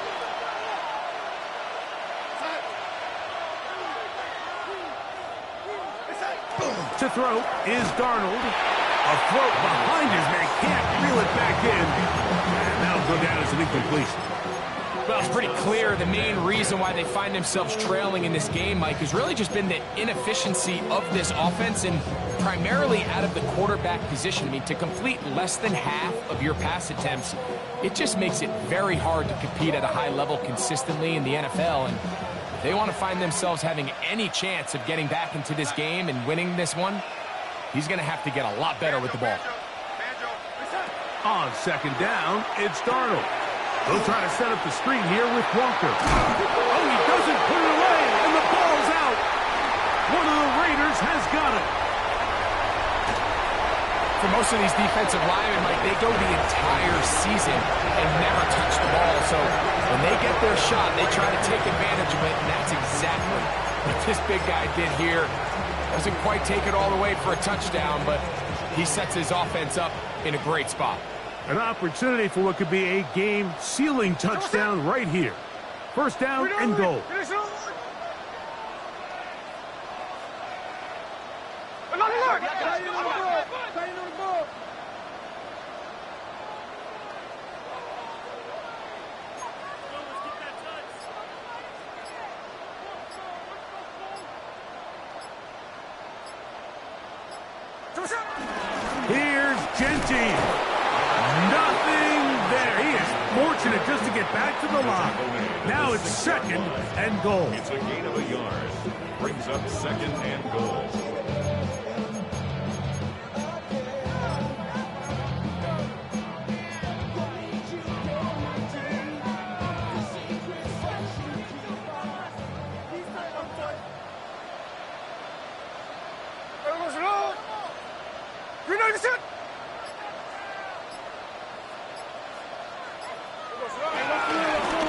To throw is Darnold. A throw behind his man. Can't reel it back in. And that'll go down as an incompletion. Well, it's pretty clear the main reason why they find themselves trailing in this game, Mike, has really just been the inefficiency of this offense and primarily out of the quarterback position. I mean, to complete less than half of your pass attempts, it just makes it very hard to compete at a high level consistently in the NFL. And if they want to find themselves having any chance of getting back into this game and winning this one, he's going to have to get a lot better with the ball. On 2nd down, it's Darnold. He'll try to set up the screen here with Walker. Oh, he doesn't put it away, and the ball's out. One of the Raiders has got it. For most of these defensive linemen, Mike, they go the entire season and never touch the ball. So when they get their shot, they try to take advantage of it, and that's exactly what this big guy did here. Doesn't quite take it all the way for a touchdown, but he sets his offense up in a great spot. An opportunity for what could be a game-sealing touchdown right here. 1st down and goal. Here's Genty. Nothing there. He is fortunate just to get back to the line. Now it's 2nd and goal. It's a gain of a yard. Brings up 2nd and goal.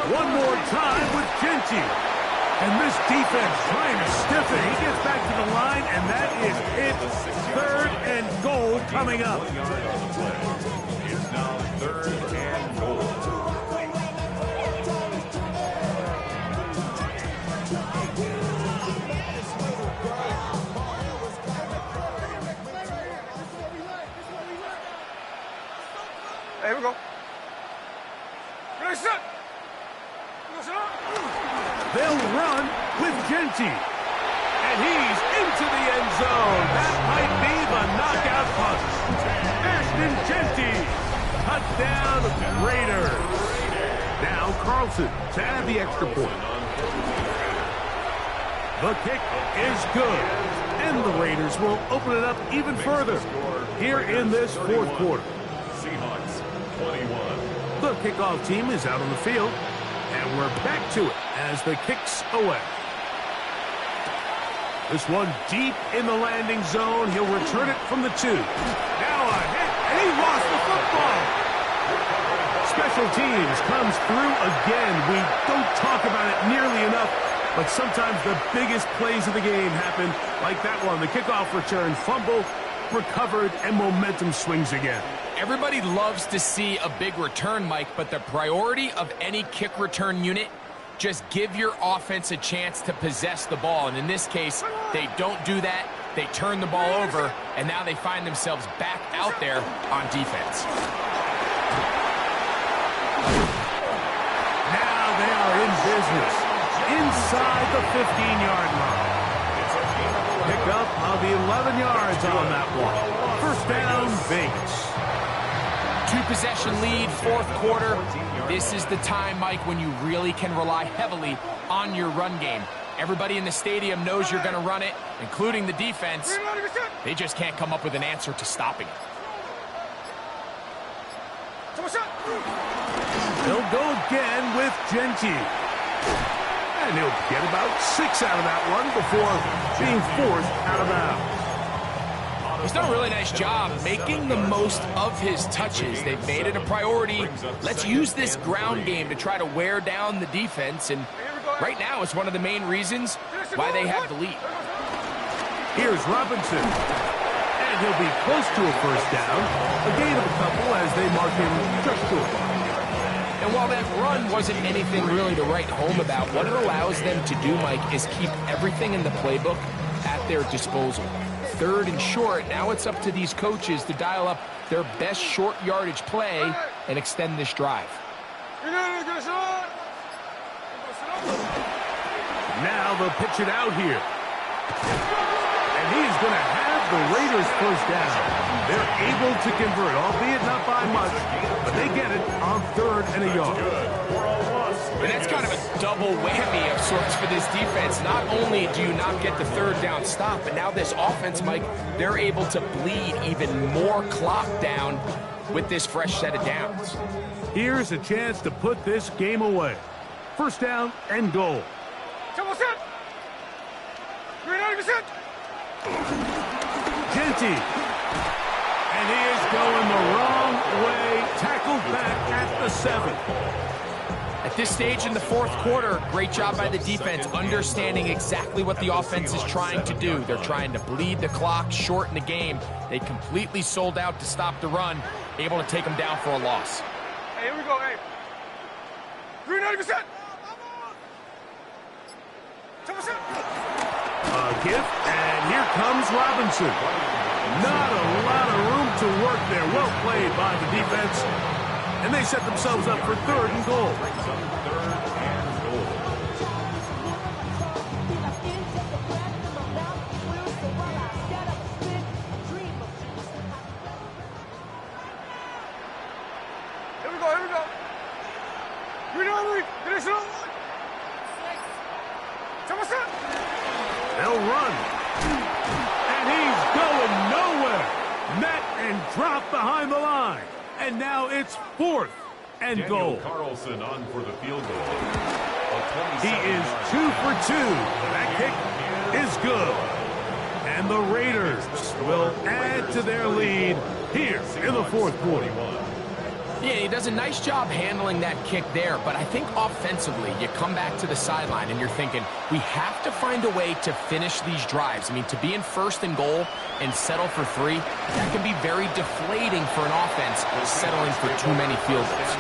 One more time with Genty. And this defense trying to stiff it. He gets back to the line, and that is it. 3rd and goal coming up. It's now 3rd and goal. Hey, here we go. They'll run with Genty. And he's into the end zone. That might be the knockout punch. Ashton Genty. Touchdown, Raiders. Now Carlson to add the extra point. The kick is good. And the Raiders will open it up even further here in this 4th quarter. Seahawks 21. The kickoff team is out on the field. And we're back to it as the kick's away. This one deep in the landing zone. He'll return it from the 2. Now a hit, and he lost the football. Special teams comes through again. We don't talk about it nearly enough, but sometimes the biggest plays of the game happen like that one. The kickoff return, fumble, recovered, and momentum swings again. Everybody loves to see a big return, Mike, but the priority of any kick return unit, just give your offense a chance to possess the ball. And in this case, they don't do that. They turn the ball over, and now they find themselves back out there on defense. Now business inside the 15-yard line. Pick up of 11 yards on that one. First down, Vegas. 2-possession lead, fourth quarter. This is the time, Mike, when you really can rely heavily on your run game. Everybody in the stadium knows you're going to run it, including the defense. They just can't come up with an answer to stopping it. They'll go again with Genty. And he'll get about 6 out of that one before being forced out of bounds. He's done a really nice job making the most of his touches. They've made it a priority. Let's use this ground game to try to wear down the defense, and right now it's one of the main reasons why they have the lead. Here's Robinson, and he'll be close to a first down. A gain of a couple as they mark him just short. And while that run wasn't anything really to write home about, what it allows them to do, Mike, is keep everything in the playbook at their disposal. Third and short, now it's up to these coaches to dial up their best short yardage play and extend this drive. Now they'll pitch it out here. And he's going to have the Raiders first down. They're able to convert, albeit not by much, but they get it on 3rd and a yard. And that's kind of a double whammy of sorts for this defense. Not only do you not get the 3rd down stop, but now this offense, Mike, they're able to bleed even more clock down with this fresh set of downs. Here's a chance to put this game away. First down and goal. Genty. And he is going the wrong way. Tackled back at the 7. At this stage in the fourth quarter, great job by the defense, understanding exactly what the offense is trying to do. They're trying to bleed the clock, shorten the game. They completely sold out to stop the run, able to take them down for a loss. Hey, here we go, hey. 90%. A gift, and here comes Robinson. Not a lot of room to work there. Well played by the defense. And they set themselves up for 3rd and goal. Here we go, here we go. They'll run. And he's going nowhere. Met and dropped behind the line. And now it's 4th and goal. Carlson on for the field goal. He is 2 for 2. That kick is good. And the Raiders will add to their lead here in the fourth quarter. Yeah, he does a nice job handling that kick there, but I think offensively, you come back to the sideline and you're thinking, we have to find a way to finish these drives. I mean, to be in 1st and goal and settle for 3, that can be very deflating for an offense settling for too many field goals.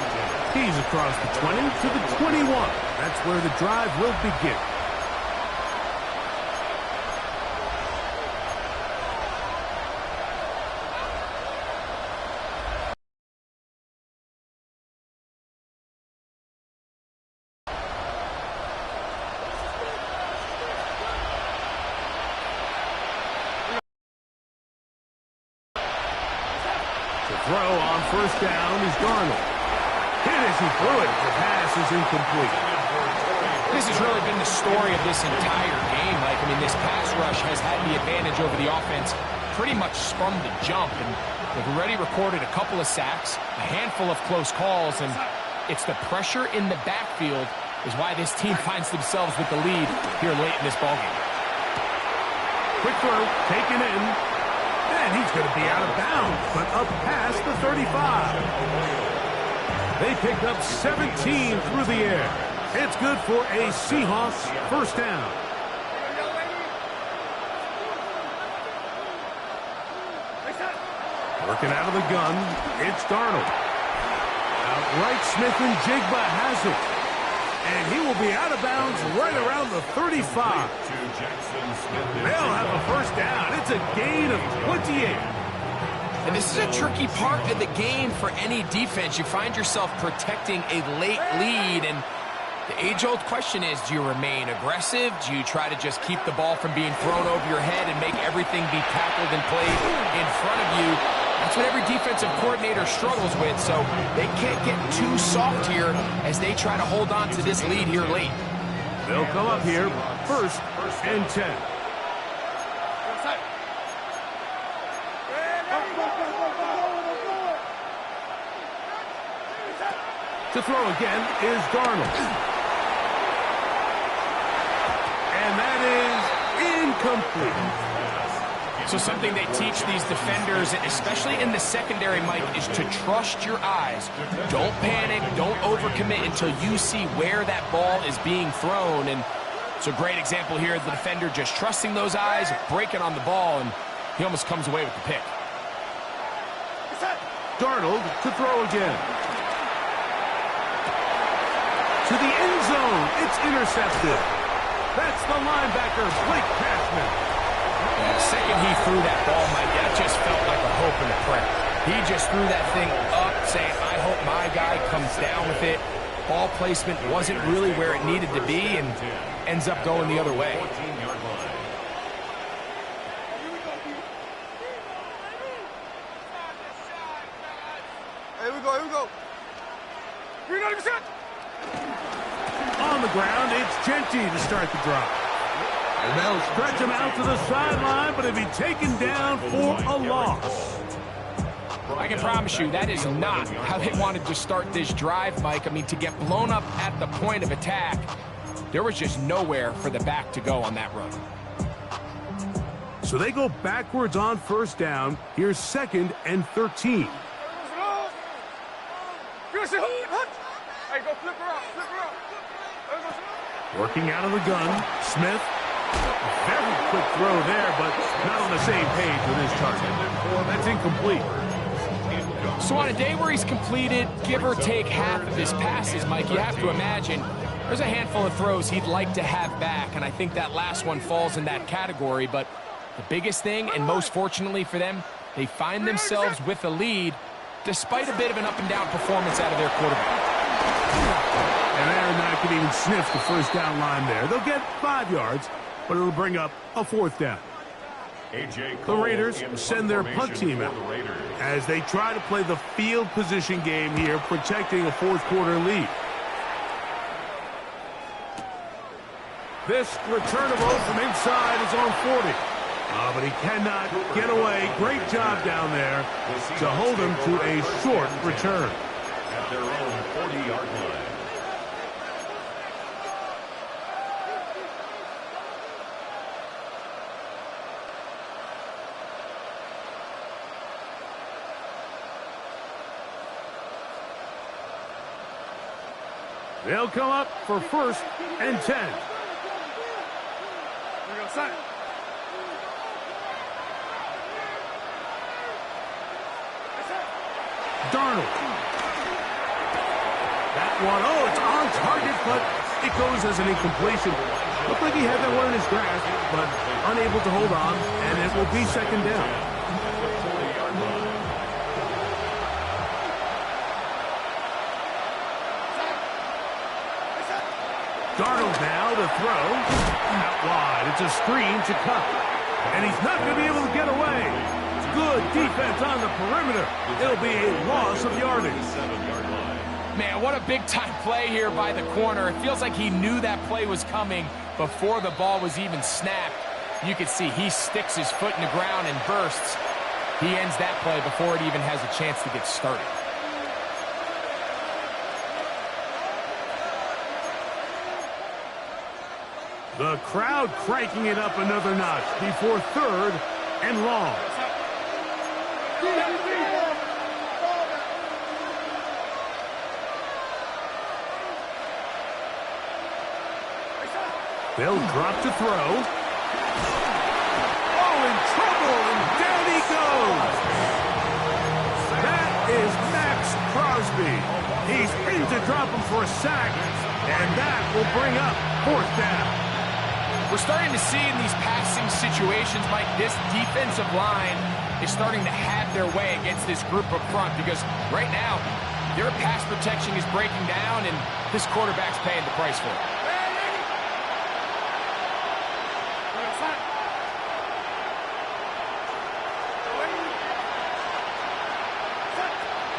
He's across the 20 to the 21. That's where the drive will begin. Throw on first down is Darnold. Hit as he threw it. The pass is incomplete. This has really been the story of this entire game. Like, I mean, this pass rush has had the advantage over the offense pretty much from the jump. And they've already recorded a couple of sacks, a handful of close calls, and it's the pressure in the backfield is why this team finds themselves with the lead here late in this ballgame. Quick throw, taken in. And he's going to be out of bounds, but up past the 35. They picked up 17 through the air. It's good for a Seahawks first down. Working out of the gun, it's Darnold. Outright Smith and Jigba has it. And he will be out of bounds right around the 35. They'll have a first down. It's a gain of 28. And this is a tricky part of the game for any defense. You find yourself protecting a late lead, and The age-old question is, do you remain aggressive? Do you try to just keep the ball from being thrown over your head and make everything be tackled and played in front of you? That's what every defensive coordinator struggles with, so they can't get too soft here as they try to hold on to this lead here late. They'll come up here, 1st and 10. To throw again is Darnold. And that is incomplete. So something they teach these defenders, especially in the secondary, Mike, is to trust your eyes. Don't panic, don't overcommit until you see where that ball is being thrown. And it's a great example here of the defender just trusting those eyes, breaking on the ball, and he almost comes away with the pick. Darnold to throw again. To the end zone. It's intercepted. That's the linebacker, Blake Cashman. Yeah, the second he threw that ball, Mike, that just felt like a hope and a prayer. He just threw that thing up, saying, I hope my guy comes down with it. Ball placement wasn't really where it needed to be and ends up going the other way. Here we go. 390%. On the ground, it's Genty to start the drive. And they'll stretch him out to the sideline, but he'll be taken down for a loss. I can promise you that is not how they wanted to start this drive, Mike. I mean, to get blown up at the point of attack, there was just nowhere for the back to go on that run. So they go backwards on 1st down. Here's 2nd and 13. Hey, go flip her out. Working out of the gun, Smith. Very quick throw there, but not on the same page with his target. That's incomplete. So on a day where he's completed, give or take half of his passes, Mike, you have to imagine there's a handful of throws he'd like to have back, and I think that last one falls in that category. But the biggest thing, and most fortunately for them, they find themselves with a lead despite a bit of an up-and-down performance out of their quarterback. And Aaron Knight can even sniff the 1st down line there. They'll get 5 yards, but it'll bring up a 4th down. The Raiders send their punt team out as they try to play the field position game here, protecting a 4th quarter lead. This returnable from inside is on 40. But he cannot get away. Great job down there to hold him to a short return. At their own 40-yard line. They'll come up for 1st and 10. Here we go, son. Darnold. That one, it's on target, but it goes as an incompletion. Looked like he had that one in his grasp, but unable to hold on, and it will be 2nd down. Darnold now to throw. Out wide. It's a screen to cut. And he's not going to be able to get away. Good defense on the perimeter. It'll be a loss of yardage. Man, what a big-time play here by the corner. It feels like he knew that play was coming before the ball was even snapped. You can see he sticks his foot in the ground and bursts. He ends that play before it even has a chance to get started. The crowd cranking it up another notch before 3rd and long. They'll drop to throw. Oh, in trouble, and down he goes. That is Max Crosby. He's in to drop him for a sack, and that will bring up 4th down. We're starting to see in these passing situations, Mike, this defensive line is starting to have their way against this group up front because right now, Their pass protection is breaking down, and this quarterback's paying the price for it.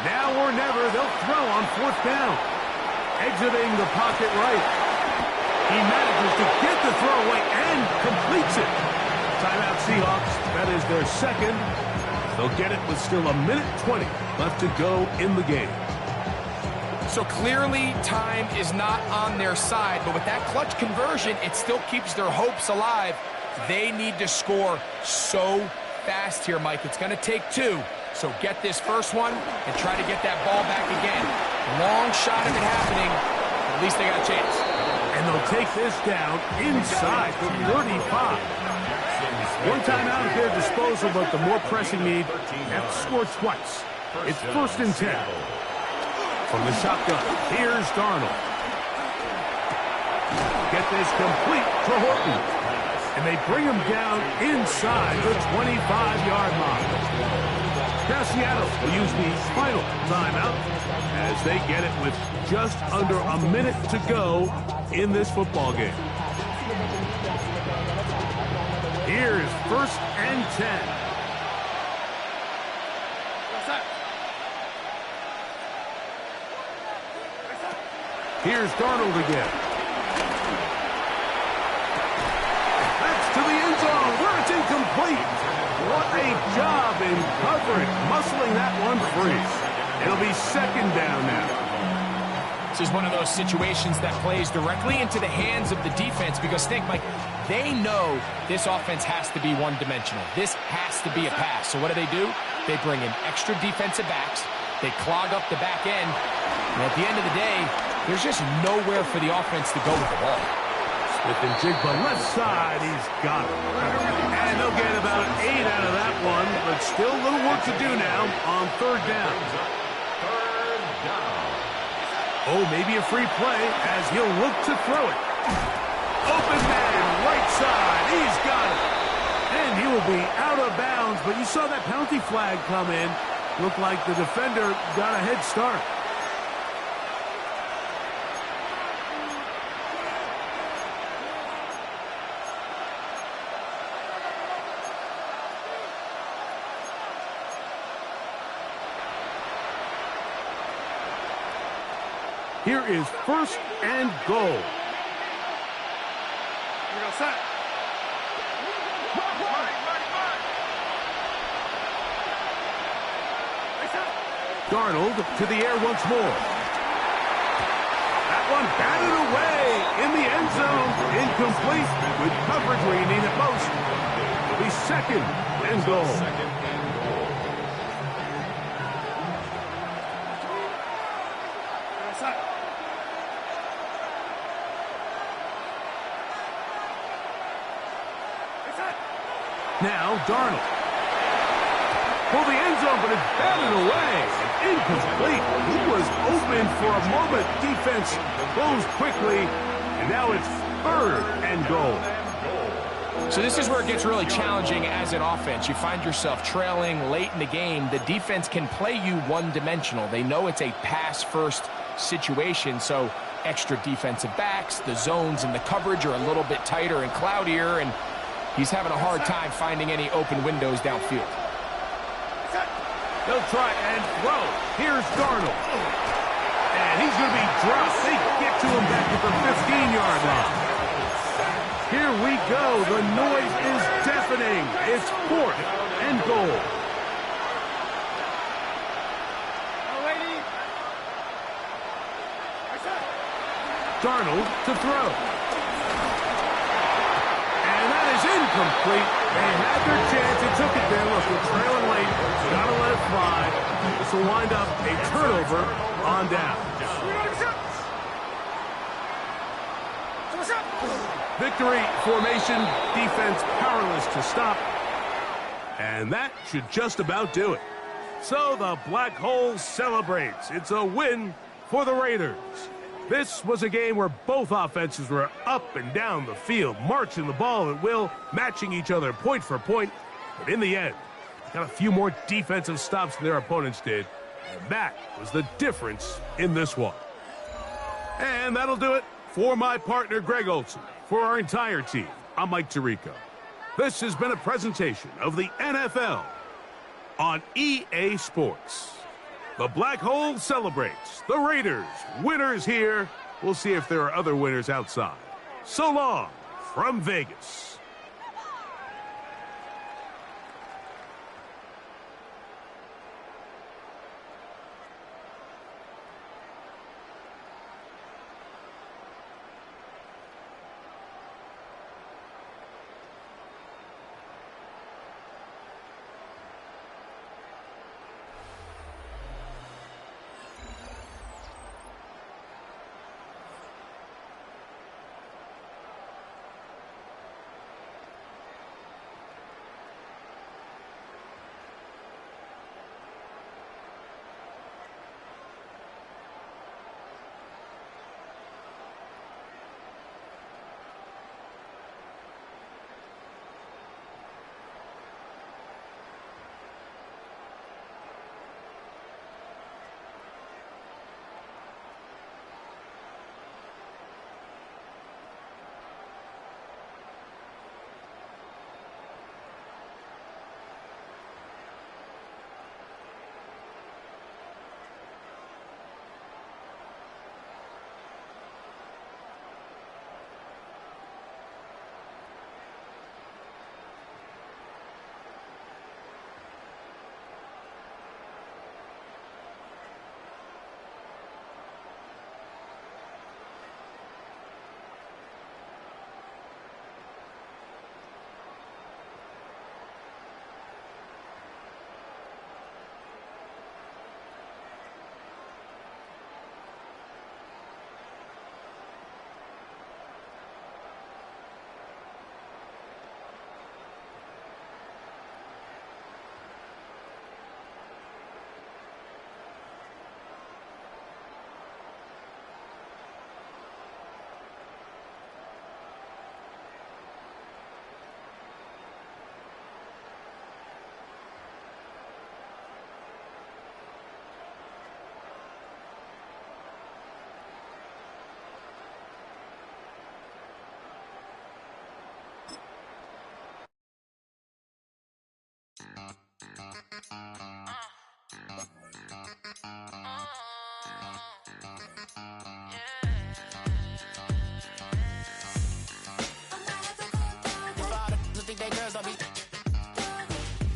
Now or never, they'll throw on 4th down. Exiting the pocket right. He manages to get the throw away and completes it. Timeout Seahawks. That is their second. They'll get it with still 1:20 left to go in the game. So clearly time is not on their side, but with that clutch conversion, it still keeps their hopes alive. They need to score so fast here, Mike. It's going to take 2. So get this first one and try to get that ball back again. Long shot of it happening. At least they got a chance. And they'll take this down inside the 35. One timeout at their disposal, but the more pressing need, have to score twice. It's 1st and 10. From the shotgun, here's Darnold. Get this complete to Horton. And they bring him down inside the 25-yard line. Now Seattle will use the final timeout as they get it with just under 1 minute to go in this football game. Here's 1st and 10. Here's Darnold again. That's to the end zone where it's incomplete. What a job in coverage, muscling that one free. It'll be 2nd down now. This is one of those situations that plays directly into the hands of the defense because, think, Mike, they know this offense has to be one-dimensional. This has to be a pass. So what do? They bring in extra defensive backs. They clog up the back end. And at the end of the day, there's just nowhere for the offense to go with the ball. Smith and Jigba left side, he's got it. And they'll get about 8 out of that one, but still a little work to do now on 3rd down. Oh, maybe a free play as he'll look to throw it. Open man, right side, he's got it. And he will be out of bounds, but you saw that penalty flag come in. Looked like the defender got a head start. Here is 1st and goal. Here we go, set. Darnold to the air once more. That one batted away in the end zone. Incomplete with coverage where you need it most. It'll be 2nd and goal. Now Darnold. For the end zone, but it's batted away. Incomplete. He was open for a moment. Defense closed quickly, and now it's 3rd and goal. So this is where it gets really challenging as an offense. You find yourself trailing late in the game. The defense can play you one-dimensional. They know it's a pass-first situation, so extra defensive backs, the zones and the coverage are a little bit tighter and cloudier, and he's having a hard time finding any open windows downfield. They'll try and throw. Here's Darnold. And he's going to be dropped. They get to him back at the 15-yard line. Here we go. The noise is deafening. It's 4th and goal. Darnold to throw. And that is incomplete. They had their chance. They took it there. Look, they're trailing late. Got to let it fly. This will wind up a turnover on down. Victory formation. Defense powerless to stop. And that should just about do it. So the Black Hole celebrates. It's a win for the Raiders. This was a game where both offenses were up and down the field, marching the ball at will, matching each other point for point. But in the end, got a few more defensive stops than their opponents did. And that was the difference in this one. And that'll do it for my partner, Greg Olson. For our entire team, I'm Mike Tirico. This has been a presentation of the NFL on EA Sports. The Black Hole celebrates. The Raiders, winners here. We'll see if there are other winners outside. So long from Vegas.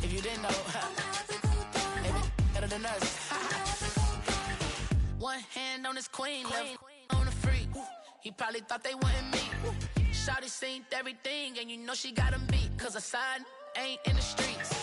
If you didn't know, maybe better than us. One hand on his queen, left on the freak. He probably thought they wouldn't meet. Shawty seen everything, and you know she got him beat. Cause a side ain't in the streets.